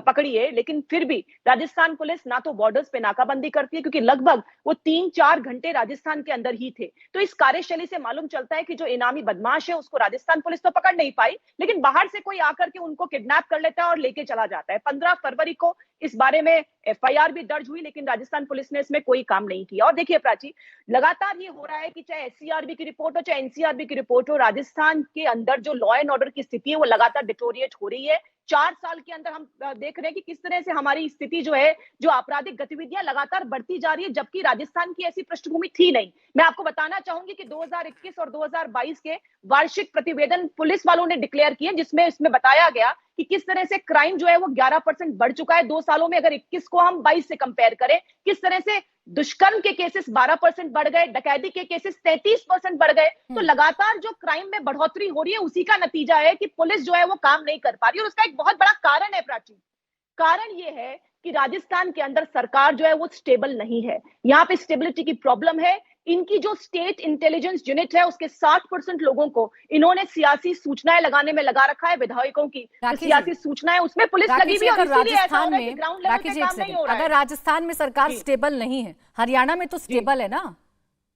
पकड़िए। लेकिन फिर भी राजस्थान पुलिस ना तो बॉर्डर्स पे नाकाबंदी करती है, क्योंकि लगभग वो 3-4 घंटे राजस्थान के अंदर ही थे। तो इस कार्यशैली से मालूम चलता है कि जो इनामी बदमाश है उसको राजस्थान पुलिस तो पकड़ नहीं पाई, लेकिन बाहर से कोई आकर के उनको किडनैप कर लेता है और लेके चला जाता है। 15 फरवरी को इस बारे में एफआईआर भी दर्ज हुई, लेकिन राजस्थान पुलिस ने इसमें कोई काम नहीं किया। और देखिए प्राची, लगातार ये हो रहा है कि चाहे एससीआरबी की रिपोर्ट हो, चाहे एनसीआरबी की रिपोर्ट हो, राजस्थान के अंदर जो लॉ एंड ऑर्डर की स्थिति है वो लगातार डिटोरिएट हो रही है। 4 साल के अंदर हम देख रहे हैं कि किस तरह से हमारी स्थिति जो है, जो आपराधिक गतिविधियां लगातार बढ़ती जा रही है, जबकि राजस्थान की ऐसी पृष्ठभूमि थी नहीं। मैं आपको बताना चाहूंगी कि 2021 और 2022 के वार्षिक प्रतिवेदन पुलिस वालों ने डिक्लेयर किए, जिसमें इसमें बताया गया कि किस तरह से क्राइम जो है वो 11% बढ़ चुका है 2 सालों में। अगर 21 को हम 22 से कंपेयर करें, किस तरह से दुष्कर्म के केसेस 12% बढ़ गए, डकैती के केसेस 33% बढ़ गए। तो लगातार जो क्राइम में बढ़ोतरी हो रही है, उसी का नतीजा है कि पुलिस जो है वो काम नहीं कर पा रही है। और उसका एक बहुत बड़ा कारण है प्राची, कारण ये है कि राजस्थान के अंदर सरकार जो है वो स्टेबल नहीं है। यहाँ पे स्टेबिलिटी की प्रॉब्लम है। इनकी जो स्टेट इंटेलिजेंस यूनिट है, उसके 60% लोगों को इन्होंने सियासी सूचनाएं लगाने में लगा रखा है। विधायकों की सियासी सूचनाएं, उसमें पुलिस लगी हुई है और इसीलिए ऐसा हो रहा है कि ग्राउंड लेवल पे काम नहीं हो रहा है। अगर राजस्थान में सरकार स्टेबल नहीं है, हरियाणा में तो स्टेबल है ना।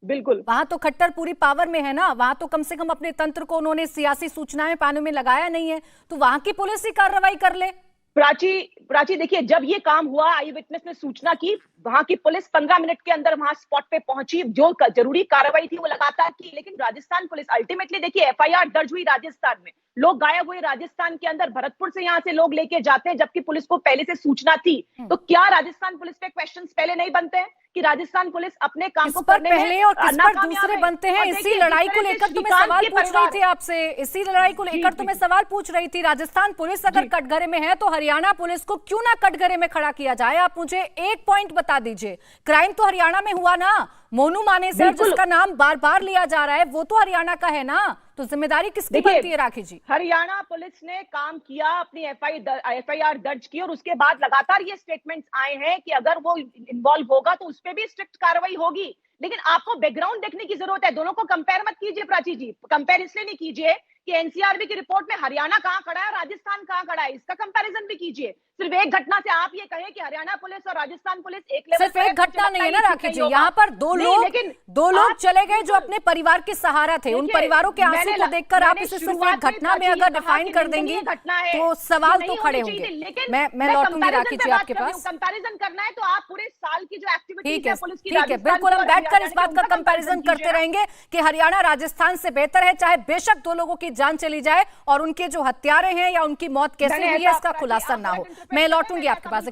बिल्कुल, वहां तो खट्टर पूरी पावर में है ना, वहां तो कम से कम अपने तंत्र को उन्होंने सियासी सूचनाएं पाने में लगाया नहीं है, तो वहां की पुलिस ही कार्रवाई कर ले। प्राची देखिए, जब ये काम हुआ, आई विटनेस ने सूचना की, वहां की पुलिस 15 मिनट के अंदर वहां स्पॉट पे पहुंची, जो जरूरी कार्रवाई थी वो लगातार की। लेकिन राजस्थान पुलिस अल्टीमेटली, देखिए एफआईआर दर्ज हुई राजस्थान में, लोग गायब हुए राजस्थान के अंदर, भरतपुर से यहाँ से लोग लेके जाते हैं, जबकि पुलिस को पहले से सूचना थी। तो क्या राजस्थान पुलिस पे क्वेश्चंस पहले नहीं बनते हैं कि राजस्थान पुलिस अपने काम को करने में पहले और किस पर दूसरे बनते हैं? इसी लड़ाई को लेकर तो मैं सवाल पूछ रही थी आपसे, इसी लड़ाई को लेकर तो मैं सवाल पूछ रही थी। राजस्थान पुलिस अगर कटघरे में है तो हरियाणा पुलिस को क्यों ना कटघरे में खड़ा किया जाए? आप मुझे एक पॉइंट बता दीजिए। क्राइम तो हरियाणा में हुआ ना, मोनू मानेसर जिसका नाम बार बार लिया जा रहा है, वो तो हरियाणा का है ना, तो जिम्मेदारी किसकी बनती है राखी जी? हरियाणा पुलिस ने काम किया, अपनी एफआईआर दर्ज की, और उसके बाद लगातार ये स्टेटमेंट्स आए हैं कि अगर वो इन्वॉल्व होगा तो उस पर भी स्ट्रिक्ट कार्रवाई होगी। लेकिन आपको बैकग्राउंड देखने की जरूरत है। दोनों को कंपेयर मत कीजिए प्राची जी। कंपेयर इसलिए नहीं कीजिए कि एनसीआरबी की रिपोर्ट में हरियाणा कहां खड़ा है, राजस्थान कहां खड़ा है, इसका कंपैरिजन भी कीजिए। सिर्फ एक घटना से आप ये कहें कि हरियाणा पुलिस और राजस्थान पुलिस एक लेवल सिर्फ एक घटना नहीं है ना राखी जी, यहाँ पर दो लोग चले गए जो अपने परिवार के सहारा थे। उन परिवारों के आंसू को देखकर आप इसे सिर्फ एक घटना में अगर डिफाइन कर देंगी तो सवाल तो खड़े होंगे। मैं लौटूंगी राखी जी आपके पास। कंपैरिजन करना है तो आप पूरे साल की जो एक्टिविटीज है पुलिस की, ठीक है, बिल्कुल हम बैठकर इस बात का कंपैरिजन करते रहेंगे कि हरियाणा राजस्थान से बेहतर है, चाहे बेशक 2 लोगों की जान चली जाए और उनके जो हत्यारे हैं या उनकी मौत कैसे हुई है इसका खुलासा ना हो। मैं लौटूंगी आपके पास।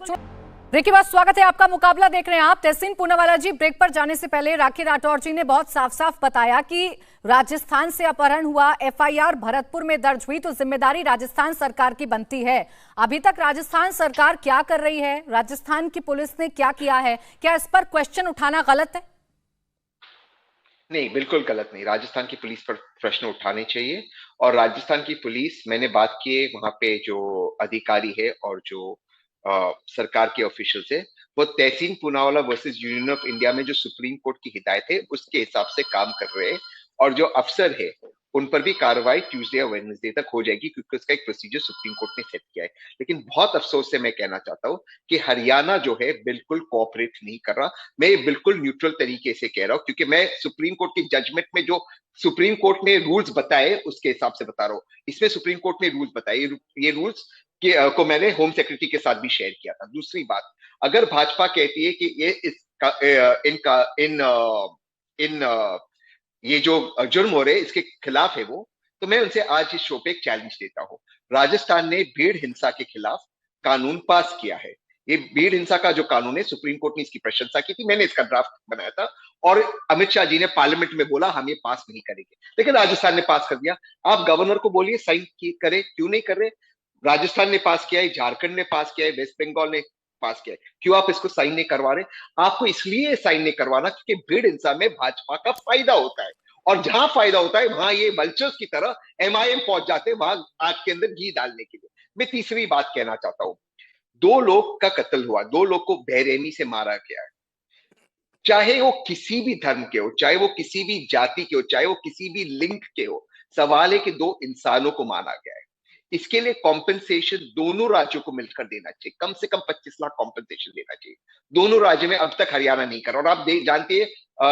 ब्रेक के बाद स्वागत है आपका। मुकाबला देख रहे हैं आप। तहसीन पूनावाला जी, ब्रेक पर जाने से पहले राखी राठौर जी ने बहुत साफ साफ बताया कि राजस्थान से अपहरण हुआ, एफआईआर भरतपुर में दर्ज हुई, तो जिम्मेदारी राजस्थान सरकार की बनती है। अभी तक राजस्थान सरकार क्या कर रही है, राजस्थान की पुलिस ने क्या किया है, क्या इस पर क्वेश्चन उठाना गलत है? नहीं, बिल्कुल गलत नहीं। राजस्थान की पुलिस पर प्रश्न उठाने चाहिए। और राजस्थान की पुलिस, मैंने बात की है वहां पे जो अधिकारी है और जो सरकार के ऑफिशियल्स है, वो Tehseen Poonawalla versus union of India में जो सुप्रीम कोर्ट की हिदायत है उसके हिसाब से काम कर रहे हैं। और जो अफसर है उन पर भी कार्रवाई ट्यूसडे या वेडनेसडे तक हो जाएगी, क्योंकि उसका एक प्रोसीजर सुप्रीम कोर्ट ने सेट किया है। लेकिन बहुत अफसोस से मैं कहना चाहता हूं कि हरियाणा जो है बिल्कुल कोऑपरेट नहीं कर रहा। मैं ये बिल्कुल न्यूट्रल तरीके से कह रहा हूं, क्योंकि मैं सुप्रीम कोर्ट की जजमेंट में जो सुप्रीम कोर्ट ने रूल्स बताए उसके हिसाब से बता रहा हूं। इसमें सुप्रीम कोर्ट ने रूल्स बताए, ये रूल्स को मैंने होम सेक्रेटरी के साथ भी शेयर किया था। दूसरी बात, अगर भाजपा कहती है कि ये जो जुर्म हो रहे इसके खिलाफ है वो, तो मैं उनसे आज इस शो पे एक चैलेंज देता हूं। राजस्थान ने भीड़ हिंसा के खिलाफ कानून पास किया है। ये भीड़ हिंसा का जो कानून है, सुप्रीम कोर्ट ने इसकी प्रशंसा की थी, मैंने इसका ड्राफ्ट बनाया था और अमित शाह जी ने पार्लियामेंट में बोला हम ये पास नहीं करेंगे, लेकिन राजस्थान ने पास कर दिया। आप गवर्नर को बोलिए साइन करे, क्यों नहीं कर रहे? राजस्थान ने पास किया है, झारखंड ने पास किया है, वेस्ट बंगाल ने पास किया है, क्यों आप इसको साइन नहीं करवा रहे? आपको इसलिए साइन नहीं करवाना क्योंकि भीड़ हिंसा में भाजपा का फायदा होता है, और जहां फायदा होता है वहां ये वल्चर्स की तरह एमआईएम पहुंच जाते हैं वहां आग के अंदर घी डालने के लिए। मैं तीसरी बात कहना चाहता हूं, 2 लोग का कत्ल हुआ, 2 लोग को बेरहमी से मारा गया है, चाहे वो किसी भी धर्म के हो, चाहे वो किसी भी जाति के हो, चाहे वो किसी भी लिंग के हो। सवाल है कि 2 इंसानों को मारा गया है। इसके लिए कॉम्पेंसेशन दोनों राज्यों को मिलकर देना चाहिए, कम से कम 25 लाख कॉम्पेंसेशन देना चाहिए। दोनों राज्यों में अब तक हरियाणा नहीं कर, और आप जानते हैं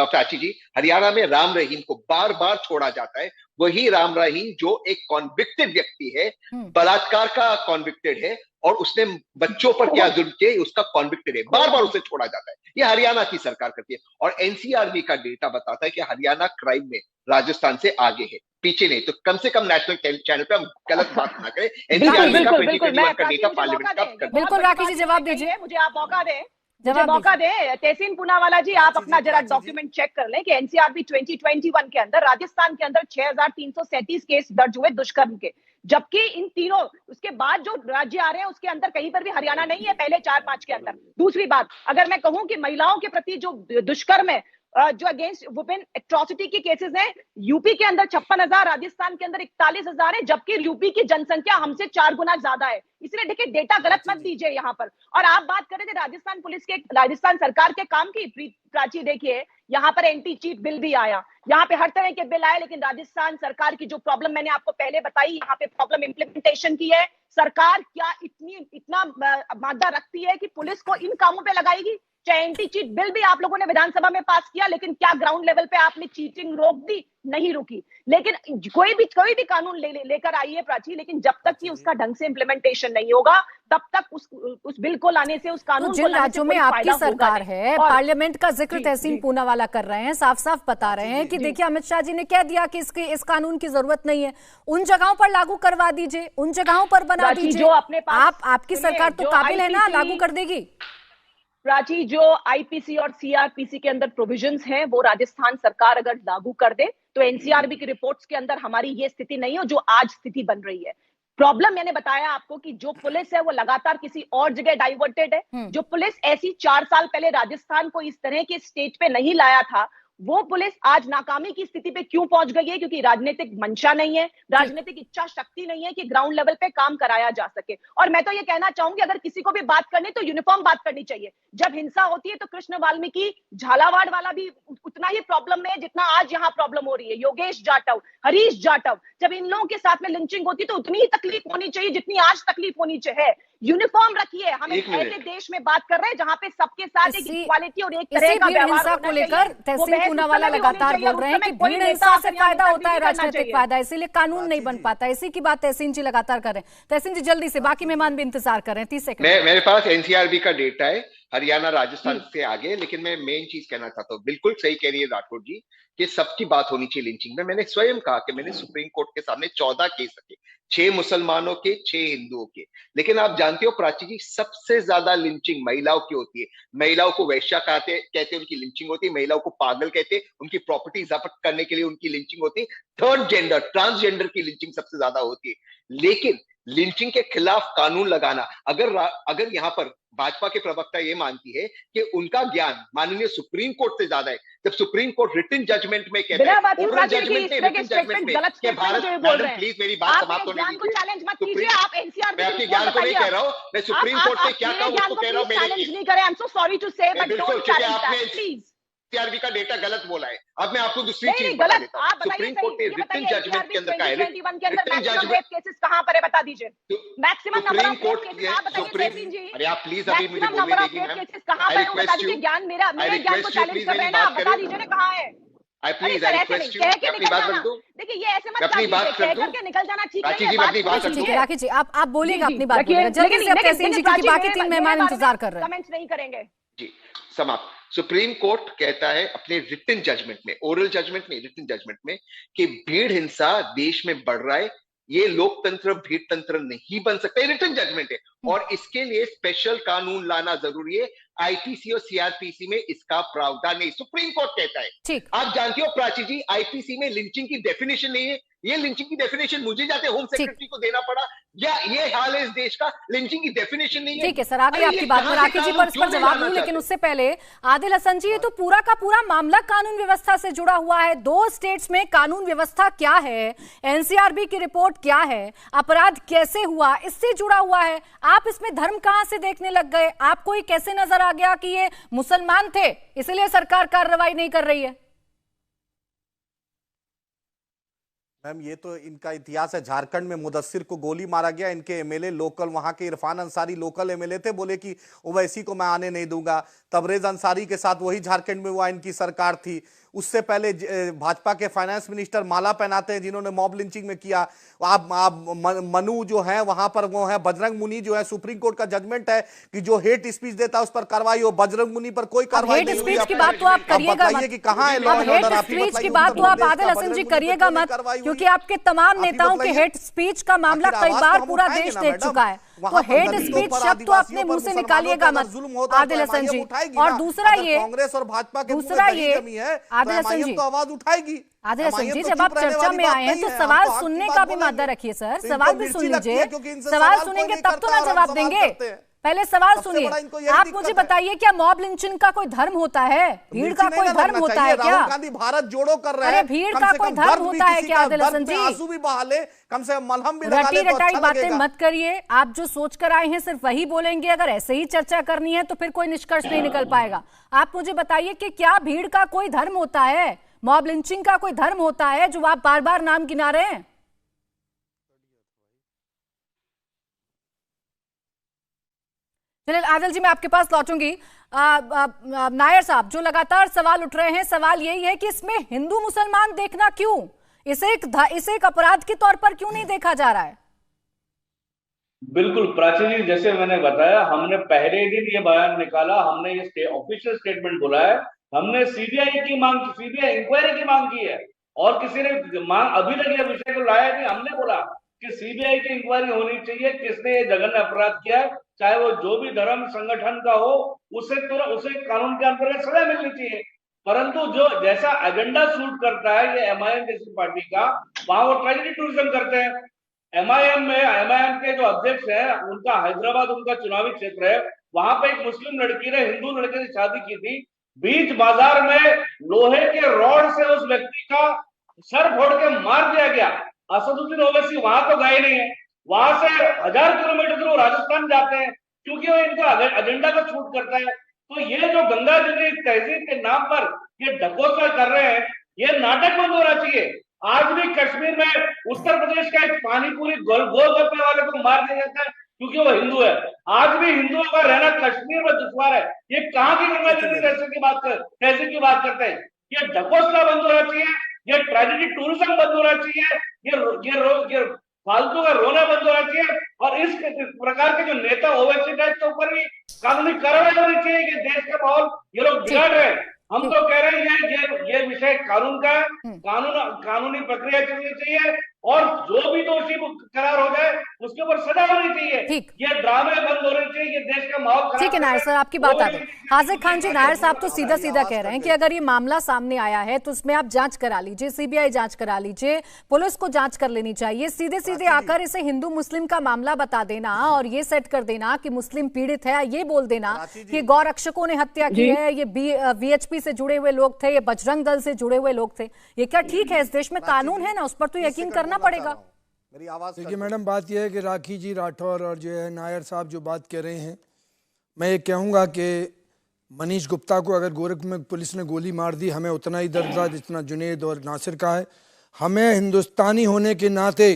प्राची जी, हरियाणा में राम रहीम को बार बार छोड़ा जाता है, वही राम रहीम जो एक कॉन्विक्टेड व्यक्ति है, बलात्कार का कॉन्विक्टेड है, और उसने बच्चों पर क्या जुल्म किए उसका कॉन्विक्टेड है, बार बार उसे छोड़ा जाता है। ये हरियाणा की सरकार करती है। और एनसीआरबी का डेटा बताता है कि हरियाणा क्राइम में राजस्थान से आगे है, पीछे नहीं। तो कम से कम नेशनल चैनल पे हम गलत बात ना करें। एनसीआरबी का 2021 का डेटा पार्लियामेंट का बिल्कुल राकेश जी जवाब दीजिए, मुझे आप मौका दें, मुझे मौका दें। तहसीन पूनावाला जी, आप अपना जरा डॉक्यूमेंट चेक कर लें कि एनसीआरबी 2021 के अंदर राजस्थान के अंदर 6337 केस दर्ज हुए दुष्कर्म के, जबकि इन तीनों उसके बाद जो राज्य आ रहे हैं उसके अंदर कहीं पर भी हरियाणा नहीं है पहले 4-5 के अंदर। दूसरी बात, अगर मैं कहूं कि महिलाओं के प्रति जो दुष्कर्म है, जो अगेंस्ट वुमेन एट्रोसिटी के केसेस हैं, यूपी के अंदर 56,000, राजस्थान के अंदर 41,000 है, जबकि यूपी की जनसंख्या हमसे 4 गुना ज्यादा है। इसलिए देखिए, डेटा गलत मत दीजिए यहाँ पर। और आप बात कर रहे थे राजस्थान पुलिस के, राजस्थान सरकार के काम की, प्राची देखिए यहाँ पर एंटी चीट बिल भी आया, यहाँ पे हर तरह के बिल आए, लेकिन राजस्थान सरकार की जो प्रॉब्लम मैंने आपको पहले बताई, यहाँ पे प्रॉब्लम इंप्लीमेंटेशन की है। सरकार क्या इतना मादा रखती है कि पुलिस को इन कामों पे लगाएगी? चाहे एंटी चीट बिल भी आप लोगों ने विधानसभा में पास किया, लेकिन क्या ग्राउंड लेवल पे आपने चीटिंग रोक दी? नहीं रुकी। लेकिन कोई भी कानून लेकर आइए प्राची, लेकिन जब तक कि उसका ढंग से इंप्लीमेंटेशन नहीं होगा, तब तक उस बिल को लाने से, उस कानून तो को जिन लाने से राज्यों में कोई आपकी फायदा होगा सरकार नहीं। है, और पार्लियामेंट का जिक्र जी, तहसीन जी। पूनावाला कर रहे हैं, साफ साफ बता रहे हैं कि देखिए अमित शाह जी ने कह दिया कि इस कानून की जरूरत नहीं है, उन जगहों पर लागू करवा दीजिए, उन जगहों पर बना प्राची, दीजिए। जो अपने पास आपकी सुनिए, सरकार तो जो काबिल है ना, IPC लागू कर देगी। प्राची, जो आईपीसी और सीआरपीसी के अंदर प्रोविजंस हैं, वो राजस्थान सरकार अगर लागू कर दे तो एनसीआरबी की रिपोर्ट्स के अंदर हमारी ये स्थिति नहीं हो जो आज स्थिति बन रही है। प्रॉब्लम मैंने बताया आपको कि जो पुलिस है वो लगातार किसी और जगह डाइवर्टेड है। जो पुलिस ऐसी 4 साल पहले राजस्थान को इस तरह के स्टेज पे नहीं लाया था, वो पुलिस आज नाकामी की स्थिति पे क्यों पहुंच गई है? क्योंकि राजनीतिक मंशा नहीं है, राजनीतिक इच्छा शक्ति नहीं है कि ग्राउंड लेवल पे काम कराया जा सके। और मैं तो ये कहना चाहूंगी, अगर किसी को भी बात करनी तो यूनिफॉर्म बात करनी चाहिए। जब हिंसा होती है तो कृष्ण वाल्मीकि झालावाड़ वाला भी उतना ही प्रॉब्लम में है जितना आज यहाँ प्रॉब्लम हो रही है। योगेश जाटव, हरीश जाटव, जब इन लोगों के साथ में लिंचिंग होती तो उतनी ही तकलीफ होनी चाहिए जितनी आज तकलीफ होनी चाहिए। यूनिफॉर्म रखिए। हम एक ऐसे देश में बात कर रहे हैं जहां पे सबके साथ एक इक्वालिटी और एक तरह का व्यवहार हिंसा को लेकर तहसीन पूनावाला लगातार बोल रहे हैं कि भीड़ हिंसा से फायदा होता है, राजनीतिक फायदा, इसीलिए कानून नहीं बन पाता। इसी की बात तहसीन जी लगातार कर रहे हैं। तहसीन जी जल्दी से, बाकी मेहमान भी इंतजार कर रहे हैं, 30 सेकंड। मेरे पास एनसीआरबी का डेटा है, हरियाणा राजस्थान से आगे। लेकिन मैं मेन चीज कहना चाहता हूँ, बिल्कुल सही कह रही है राठौर जी कि सबकी बात होनी चाहिए लिंचिंग में। मैंने स्वयं कहा कि मैंने सुप्रीम कोर्ट के सामने 14 केस रखे, 6 मुसलमानों के, 6 हिंदुओं के। लेकिन आप जानते हो प्राची जी, सबसे ज्यादा लिंचिंग महिलाओं की होती है। महिलाओं को वैश्या कहते उनकी लिंचिंग होती है, महिलाओं को पागल कहते, उनकी प्रॉपर्टी जब्त करने के लिए उनकी लिंचिंग होती है। थर्ड जेंडर, ट्रांसजेंडर की लिंचिंग सबसे ज्यादा होती है। लेकिन लिंचिंग के खिलाफ कानून लगाना, अगर यहाँ पर भाजपा के प्रवक्ता ये मानती है कि उनका ज्ञान माननीय सुप्रीम कोर्ट से ज्यादा है, जब सुप्रीम कोर्ट रिटन जजमेंट में कहता है, ओरल जजमेंट में, रिटन जजमेंट में कि भारत, मैडम प्लीज मेरी बात समाप्त होने दीजिए। मैं आपके ज्ञान को नहीं कह रहा हूँ, मैं सुप्रीम कोर्ट में क्या कहूँ उसको कह रहा हूँ। बिल्कुल, क्योंकि आपने एनसीआरबी का डेटा गलत बोला है। अब मैं आपको दूसरी चीज बता देता हूँ। सुप्रीम कोर्ट ने रिटन जजमेंट के अंदर कहा है, रिटन जजमेंट केसेस कहां पर है बता दीजिए। Maximum number supreme of court cases आप बताइए तहसीन जी। अरे आप प्लीज अभी मुझे बोलने देंगे मैम। कहां पर है बता दीजिए। ज्ञान मेरे ज्ञान को चैलेंज कर रहे हैं ना, बता दीजिए ना कहां है। आई प्लीज आई रिक्वेस्ट यू, अपनी बात रख दो। देखिए ये ऐसे मत अपनी बात कर दो, करके निकल जाना ठीक राखी नहीं जी, है। अपनी बात ठीक है राखी जी, आप बोलिएगा जी, अपनी बात रखिए, बोलिएगा जल्दी से। अब तहसीन जी, क्योंकि बाकी 3 मेहमान इंतजार कर रहे हैं। कमेंट्स नहीं करेंगे जी। समाप्त। सुप्रीम कोर्ट कहता है अपने रिटन जजमेंट में, ओरल जजमेंट में, रिटन जजमेंट में, कि भीड़ हिंसा देश में बढ़ रहा है, ये लोकतंत्र भीड़ तंत्र नहीं बन सकता। रिटन जजमेंट है और इसके लिए स्पेशल कानून लाना जरूरी है। आईपीसी और सीआरपीसी में इसका प्रावधान नहीं, सुप्रीम कोर्ट कहता है। ठीक, आप जानती हो प्राची जी, आईपीसी में लिंचिंग की डेफिनेशन नहीं है। ये लिंचिंग की डेफिनेशन मुझे जाते होम सेक्रेटरी को देना पड़ा, या ये हाल है इस देश का, लिंचिंग की डेफिनेशन नहीं है। ठीक है सर, आगे आपकी बात पर राखी जी पर इस पर जवाब दूं, लेकिन उससे पहले आदिल हसन जी, ये तो पूरा का पूरा मामला कानून व्यवस्था से जुड़ा हुआ है। 2 स्टेट्स में कानून व्यवस्था क्या है, एनसीआरबी की रिपोर्ट क्या है, अपराध कैसे हुआ, इससे जुड़ा हुआ है। आप इसमें धर्म कहां से देखने लग गए? आपको ये कैसे नजर आ गया कि ये मुसलमान थे इसलिए सरकार कार्रवाई नहीं कर रही है? मैम ये तो इनका इतिहास है। झारखंड में मुदस्सिर को गोली मारा गया, इनके एमएलए लोकल, वहां के इरफान अंसारी लोकल एमएलए थे, बोले कि ओवैसी को मैं आने नहीं दूंगा। तबरेज अंसारी के साथ वही झारखंड में हुआ, इनकी सरकार थी, उससे पहले भाजपा के फाइनेंस मिनिस्टर माला पहनाते हैं जिन्होंने मॉब लिंचिंग में किया। आप मनु जो है वहां पर वो है, बजरंग मुनि जो है, सुप्रीम कोर्ट का जजमेंट है कि जो हेट स्पीच देता है उस पर कार्रवाई हो, बजरंग मुनि पर कोई कार्रवाई नहीं हुई। हेट स्पीच की बात तो आप करिएगा मत, कि कहां है law and hate order? Speech की बात तो आप आदिल हसन जी करिएगा मत, क्योंकि आपके तमाम नेताओं के हेट स्पीच का मामला कई बार पूरा देश देख चुका है। तो हेट स्पीच शब्द तो अपने मुंह से निकालिएगा मत आदिल हसन जी। और दूसरा ये, कांग्रेस और भाजपा के दूसरा ये आदिल हसन जी, तो आवाज उठाएगी। आदिल हसन जी, जब आप चर्चा में आए हैं तो सवाल सुनने का भी मादा रखिए सर, सवाल भी सुन लीजिए। सवाल सुनेंगे तब तो ना जवाब देंगे, पहले सवाल सुनिए। आप मुझे बताइए, क्या मॉब लिंचिंग का कोई धर्म होता है? भीड़ का कोई धर्म होता है क्या? गांधी भारत जोड़ो कर रहे हैं, अरे भीड़ का कोई धर्म होता है क्या आदिल हसन जी? आंसू भी बहा ले, कम से कम मलहम भी लगा ले रटी तो रटाई अच्छा बातें लगेगा। मत करिए। आप जो सोच कर आए हैं सिर्फ वही बोलेंगे। अगर ऐसे ही चर्चा करनी है तो फिर कोई निष्कर्ष नहीं निकल पाएगा। आप मुझे बताइए कि क्या भीड़ का कोई धर्म होता है? मॉब लिंचिंग का कोई धर्म होता है जो आप बार बार नाम गिना रहे हैं? चलिए आदिल जी, मैं आपके पास लौटूंगी। नायर साहब, जो लगातार सवाल उठ रहे हैं, सवाल यही है कि इसमें हिंदू मुसलमान देखना क्यों? इसे एक अपराध के तौर पर क्यों नहीं देखा जा रहा है? बिल्कुल प्राची जी, जैसे मैंने बताया, हमने पहले दिन ये बयान निकाला, हमने ये ऑफिशियल स्टेटमेंट बोला है, हमने सीबीआई इंक्वायरी की मांग की है, और किसी ने मांग अभी तक ये विषय को लाया नहीं। हमने बोला कि सीबीआई की इंक्वायरी होनी चाहिए, किसने ये जघन्य अपराध किया है, चाहे वो जो भी धर्म संगठन का हो, उसे कानून के अंतर्गत सजा मिलनी चाहिए। परंतु जो जैसा एजेंडा सूट करता है ये एमआईएम जैसी पार्टी का, वहां वो ट्रेजेडी टूरिज्म करते हैं। एमआईएम के जो अध्यक्ष है, उनका हैदराबाद उनका चुनावी क्षेत्र है, वहां पे एक मुस्लिम लड़की ने हिंदू लड़के से शादी की थी, बीच बाजार में लोहे के रॉड से उस व्यक्ति का सर फोड़ के मार दिया गया। असदुद्दीन ओवैसी वहां तो गए नहीं है, वहां से 1000 किलोमीटर दूर राजस्थान जाते हैं, क्योंकि वो इनका एजेंडा का छूट करता है। तो ये जो गंगा जमुनी तहजीब के नाम पर ये ढकोसला कर रहे हैं, ये नाटक बंद होना चाहिए। आज भी कश्मीर में उत्तर प्रदेश का एक पानीपुरी गोलगप्पे वाले को मार दिया जाता है क्योंकि वो हिंदू है। आज भी हिंदुओं का रहना कश्मीर में दुश्वार है। ये कहाँ की गंगा जमुनी तहजीब की बात करते हैं? ये ढकोसला बंद होना चाहिए, ये ट्रेजेडी टूरिज्म बंद होना चाहिए, ये फालतू का रोना बंद होना चाहिए, और इस प्रकार के जो नेता ओवैसी टाइप के ऊपर भी कानूनी कार्रवाई होनी चाहिए कि देश का माहौल ये लोग बिगाड़ रहे हैं। हम तो कह रहे हैं ये विषय कानून का है, कानूनी प्रक्रिया चलनी चाहिए, और जो भी दोषी करार हो जाए उसके ऊपर सजा होनी चाहिए। ये ड्रामे बंद होने चाहिए, ये देश का माहौल। ठीक है नायर सर, आपकी बात आ गई। हाजिर खान जी, नायर साहब तो सीधा सीधा कह रहे हैं कि अगर ये मामला सामने आया है तो उसमें आप जांच करा लीजिए, सीबीआई जांच करा लीजिए, पुलिस को जांच कर लेनी चाहिए। सीधे सीधे आकर इसे हिंदू मुस्लिम का मामला बता देना और ये सेट कर देना कि मुस्लिम पीड़ित है, ये बोल देना कि गौ रक्षकों ने हत्या की है, ये वीएचपी से जुड़े हुए लोग थे, ये बजरंग दल से जुड़े हुए लोग थे, ये क्या ठीक है? इस देश में कानून है ना, उस पर तो यकीन करना पड़ेगा। मेरी आवाज देखिए मैडम, बात यह है कि राखी जी राठौर और जो है नायर साहब जो बात कर रहे हैं, मैं ये कहूँगा कि मनीष गुप्ता को अगर गोरख में पुलिस ने गोली मार दी, हमें उतना ही दर्द था जितना जुनेद और नासिर का है। हमें हिंदुस्तानी होने के नाते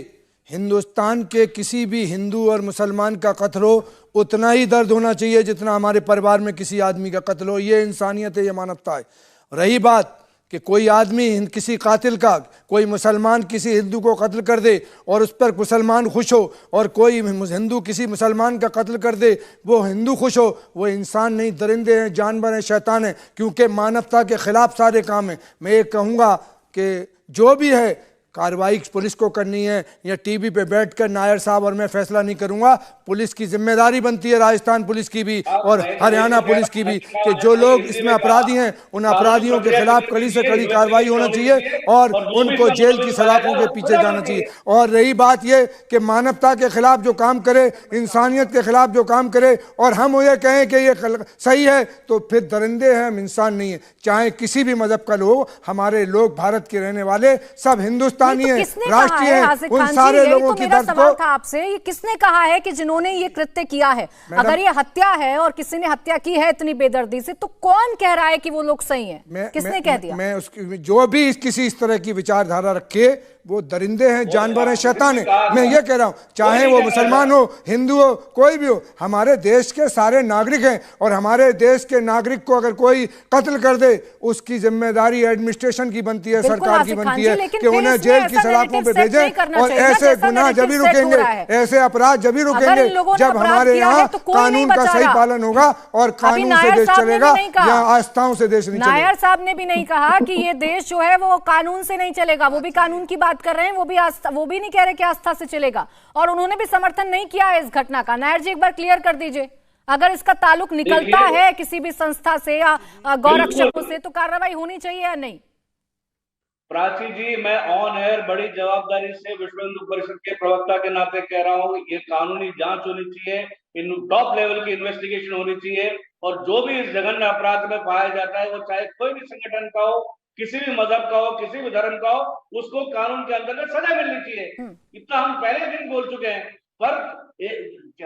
हिंदुस्तान के किसी भी हिंदू और मुसलमान का कत्ल हो उतना ही दर्द होना चाहिए जितना हमारे परिवार में किसी आदमी का कत्ल हो। ये इंसानियत है, ये मानवता है। रही बात कि कोई आदमी किसी कातिल का, कोई मुसलमान किसी हिंदू को कत्ल कर दे और उस पर मुसलमान खुश हो, और कोई हिंदू किसी मुसलमान का कत्ल कर दे वो हिंदू खुश हो, वो इंसान नहीं, दरिंदे हैं, जानवर हैं, शैतान हैं, क्योंकि मानवता के खिलाफ सारे काम हैं। मैं ये कहूँगा कि जो भी है कार्रवाई पुलिस को करनी है, या टीवी पे बैठकर नायर साहब और मैं फैसला नहीं करूंगा। पुलिस की जिम्मेदारी बनती है, राजस्थान पुलिस की भी और हरियाणा पुलिस की भी, कि जो लोग इसमें अपराधी हैं उन अपराधियों के खिलाफ कड़ी से कड़ी कार्रवाई होना चाहिए और उनको जेल की सलाखों के पीछे जाना चाहिए। और रही बात ये कि मानवता के खिलाफ जो काम करे, इंसानियत के खिलाफ जो काम करे, और हम ये कहें कि ये सही है, तो फिर दरिंदे हैं, हम इंसान नहीं है। चाहे किसी भी मजहब का लोग, हमारे लोग भारत के रहने वाले सब हिंदुस्तान राष्ट्रीय है, उन सारे लोगों की दर्द को। था आपसे, ये किसने कहा है कि जिन्होंने ये कृत्य किया है, अगर ये हत्या है और किसी ने हत्या की है इतनी बेदर्दी से, तो कौन कह रहा है कि वो लोग सही हैं? किसने कह दिया? मैं उसकी जो भी किसी इस तरह की विचारधारा रखे वो दरिंदे हैं, जानवर हैं, शैतान हैं। मैं ये कह रहा हूँ, चाहे वो मुसलमान हो, हिंदू हो, कोई भी हो, हमारे देश के सारे नागरिक हैं, और हमारे देश के नागरिक को अगर कोई कत्ल कर दे, उसकी जिम्मेदारी एडमिनिस्ट्रेशन की बनती है, सरकार की बनती है कि उन्हें जेल की सलाखों पे भेजें। और ऐसे गुनाह जब भी रुकेंगे, ऐसे अपराध जब भी रुकेंगे जब हमारे यहाँ कानून का सही पालन होगा और कानून से देश चलेगा, या आस्थाओं से देश नहीं चलेगा। नायर साहब ने भी नहीं कहा कि ये देश जो है वो कानून से नहीं चलेगा, वो भी कानून की बात कर रहे हैं, वो भी नहीं कह रहे कि आस्था से चलेगा, और उन्होंने भी समर्थन नहीं किया है इस घटना का। नायर जी एक बार क्लियर कर दीजिए, अगर इसका ताल्लुक निकलता है किसी भी संस्था से या गौरक्षकों से तो कार्रवाई होनी चाहिए या नहीं? प्राची जी, मैं ऑन एयर बड़ी जवाबदारी से विश्व हिंदू परिषद के प्रवक्ता के नाते कह रहा हूँ, ये कानूनी जांच होनी चाहिए, इन टॉप लेवल की इन्वेस्टिगेशन होनी चाहिए, और जो भी इस जघन्य अपराध में पाया जाता है, वो चाहे कोई भी संगठन का हो, किसी भी मजहब का हो, किसी भी धर्म का हो, उसको कानून के अंतर्गत सजा मिलनी चाहिए। इतना हम पहले दिन बोल चुके हैं। पर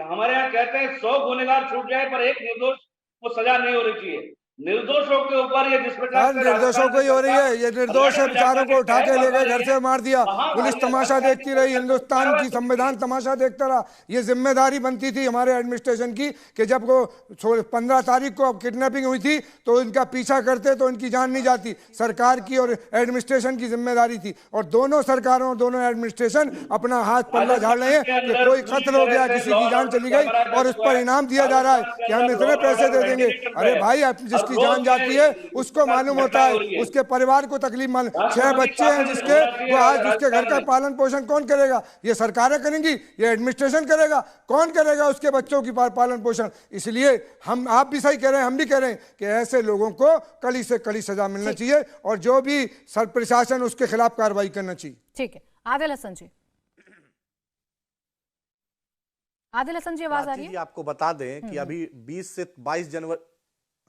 हमारे यहाँ कहते हैं 100 गुनहगार छूट जाए पर एक निर्दोष को सजा नहीं होनी चाहिए। निर्दोषों के ऊपर ये जिस प्रकार से निर्दोषों को ही हो रही है, ये निर्दोष है, बेचारों को उठा के ले गए, घर से मार दिया, पुलिस तमाशा देखती रही, हिंदुस्तान की संविधान तमाशा देखता रहा। ये जिम्मेदारी बनती थी हमारे एडमिनिस्ट्रेशन की कि जब वो 15 तारीख को किडनैपिंग हुई थी तो इनका पीछा करते तो इनकी जान नहीं जाती। सरकार की और एडमिनिस्ट्रेशन की जिम्मेदारी थी, और दोनों सरकारों, दोनों एडमिनिस्ट्रेशन अपना हाथ पल्ला झाड़ रहे हैं कि कोई कत्ल हो गया, किसी की जान चली गई और उस पर इनाम दिया जा रहा है कि हम इतने पैसे दे देंगे। अरे भाई, जिसकी जान जाती है उसको मालूम होता है, उसके परिवार को तकलीफ मालूम। 6 बच्चे हैं जिसके, वो आज उसके घर का पालन पोषण कौन करेगा? ये सरकारें करेंगी, ये एडमिनिस्ट्रेशन करेगा? कौन करेगा उसके बच्चों की पालन पोषण? इसलिए आप भी सही कह रहे हैं, हम भी कह रहे हैं कि ऐसे लोगों को कड़ी से कड़ी सजा मिलना चाहिए, और जो भी प्रशासन उसके खिलाफ कार्रवाई करना चाहिए। ठीक है, आदिल हसन जी, आदिल हसन जी आवाज आ रही है? आपको बता दें कि अभी 20 से 22 जनवरी,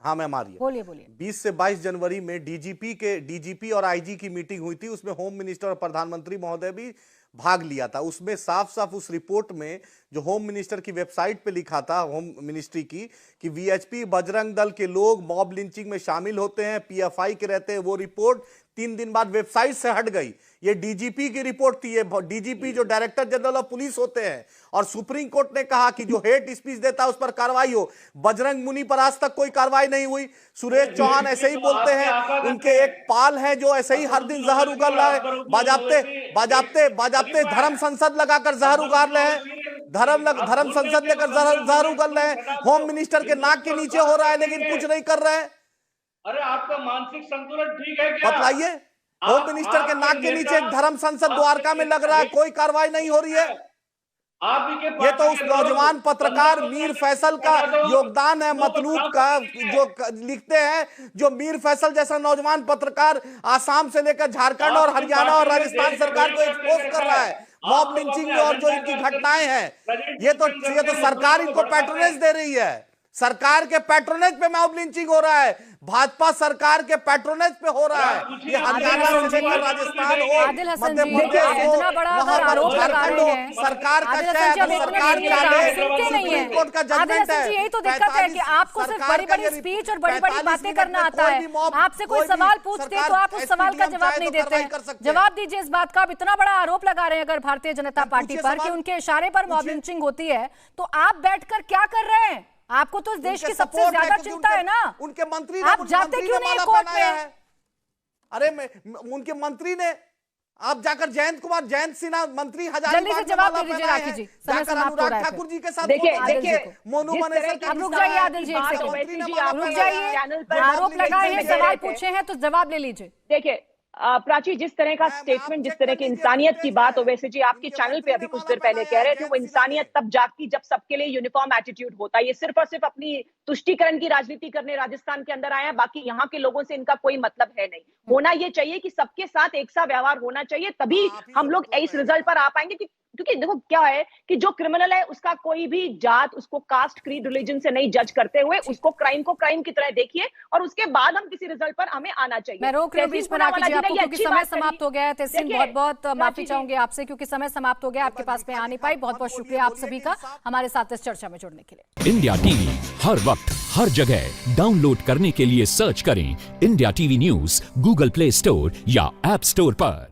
हाँ मैम आ रही है, बोलिए बोलिए। 20 से 22 जनवरी में डीजीपी और आईजी की मीटिंग हुई थी, उसमें होम मिनिस्टर और प्रधानमंत्री महोदय भी भाग लिया था। उसमें साफ साफ उस रिपोर्ट में जो होम मिनिस्टर की वेबसाइट पे लिखा था, होम मिनिस्ट्री की, कि वीएचपी बजरंग दल के लोग मॉब लिंचिंग में शामिल होते हैं, पीएफआई के रहते हैं, वो रिपोर्ट 3 दिन बाद वेबसाइट से हट गई। ये डीजीपी की रिपोर्ट थी, ये डीजीपी जो डायरेक्टर जनरल ऑफ पुलिस होते हैं, और सुप्रीम कोर्ट ने कहा कि जो हेट स्पीच देता है उस पर कार्रवाई हो। बजरंग मुनि पर आज तक कोई कार्रवाई नहीं हुई। सुरेश चौहान ऐसे ही बोलते हैं, उनके एक पाल है जो ऐसे ही हर दिन जहर उगल रहा है, बाजाबते धर्म संसद लगाकर जहर उगार रहे हैं, धर्म संसद लेकर जहर उगल रहे हैं। होम मिनिस्टर के नाक के नीचे हो रहा है लेकिन कुछ नहीं कर रहे हैं। अरे आपका मानसिक संतुलन ठीक है क्या? बताइए, होम मिनिस्टर के नाक के नीचे धर्म संसद द्वारका में लग रहा है, कोई कार्रवाई नहीं हो रही है। ये तो उस नौजवान पत्रकार मीर फैसल का योगदान है, मतलूब का, जो लिखते हैं, जो मीर फैसल जैसा नौजवान पत्रकार आसाम से लेकर झारखंड और हरियाणा और राजस्थान सरकार को एक्सपोज कर रहा है मॉब लिंचिंग में, और जो इनकी घटनाएं हैं, ये तो सरकार इनको पैट्रोनेज दे रही है। सरकार के पैट्रोनेज पे मॉब लिंचिंग हो रहा है, भाजपा सरकार के पैट्रोनेज पे हो रहा है। ये हरियाणा से लेकर राजस्थान हो, मध्य प्रदेश हो, वहां पर झारखंड हो, सरकार का सरकार सुप्रीम कोर्ट का जजमेंट है। यही तो दिक्कत है कि आपको सिर्फ बड़ी-बड़ी स्पीच और बड़ी-बड़ी बातें करना आता है। आपसे कोई सवाल पूछते हैं तो आप उस सवाल का जवाब नहीं देते हैं। जवाब दीजिए इस बात का। आप इतना बड़ा आरोप लगा रहे हैं अगर भारतीय जनता पार्टी पर कि उनके इशारे पर मॉब लिंचिंग होती है, तो आप बैठकर क्या कर रहे हैं? आपको तो इस देश की सबसे ज्यादा चिंता है ना। उनके मंत्री आप जाते क्यों नहीं कोर्ट में? अरे उनके मंत्री ने, आप जाकर जयंत सिन्हा मंत्री जल्दी से जवाब दे दीजिए राखी जी, समय समाप्त हो रहा है। ठाकुर जी के साथ देखिए मोनू मनेसर, रुक जाइए आदिल जी, एक सेकंड रुक जाइए। आरोप लगाए हैं, सवाल पूछे हैं तो जवाब ले लीजिए। देखिए प्राची, जिस तरह का स्टेटमेंट, जिस तरह की इंसानियत की बात ओवैसी जी आपके चैनल पे अभी कुछ देर पहले कह रहे थे, वो इंसानियत तब जागती जब सबके लिए यूनिफॉर्म एटीट्यूड होता है। ये सिर्फ और सिर्फ अपनी तुष्टीकरण की राजनीति करने राजस्थान के अंदर आए हैं, बाकी यहाँ के लोगों से इनका कोई मतलब है नहीं। होना ये चाहिए कि सबके साथ एक सा व्यवहार होना चाहिए, तभी हम लोग इस रिजल्ट पर आ पाएंगे। क्योंकि देखो क्या है कि जो क्रिमिनल है उसका कोई भी जात, उसको कास्ट, क्रीड, रिलीजन से नहीं जज करते हुए उसको क्राइम को क्राइम की तरह देखिए, और उसके बाद हम किसी रिजल्ट पर हमें आना चाहिए। मैं रोक रही हूं बीच में राखी जी आपको, क्योंकि समय समाप्त हो गया है। तहसीन, बहुत बहुत माफी चाहूंगी आपसे क्योंकि समय समाप्त हो गया, आपके पास में आ नहीं पाई। बहुत बहुत शुक्रिया आप सभी का हमारे साथ इस चर्चा में जुड़ने के लिए। इंडिया टीवी हर वक्त हर जगह डाउनलोड करने के लिए सर्च करें India TV news Google play store या ऐप स्टोर पर।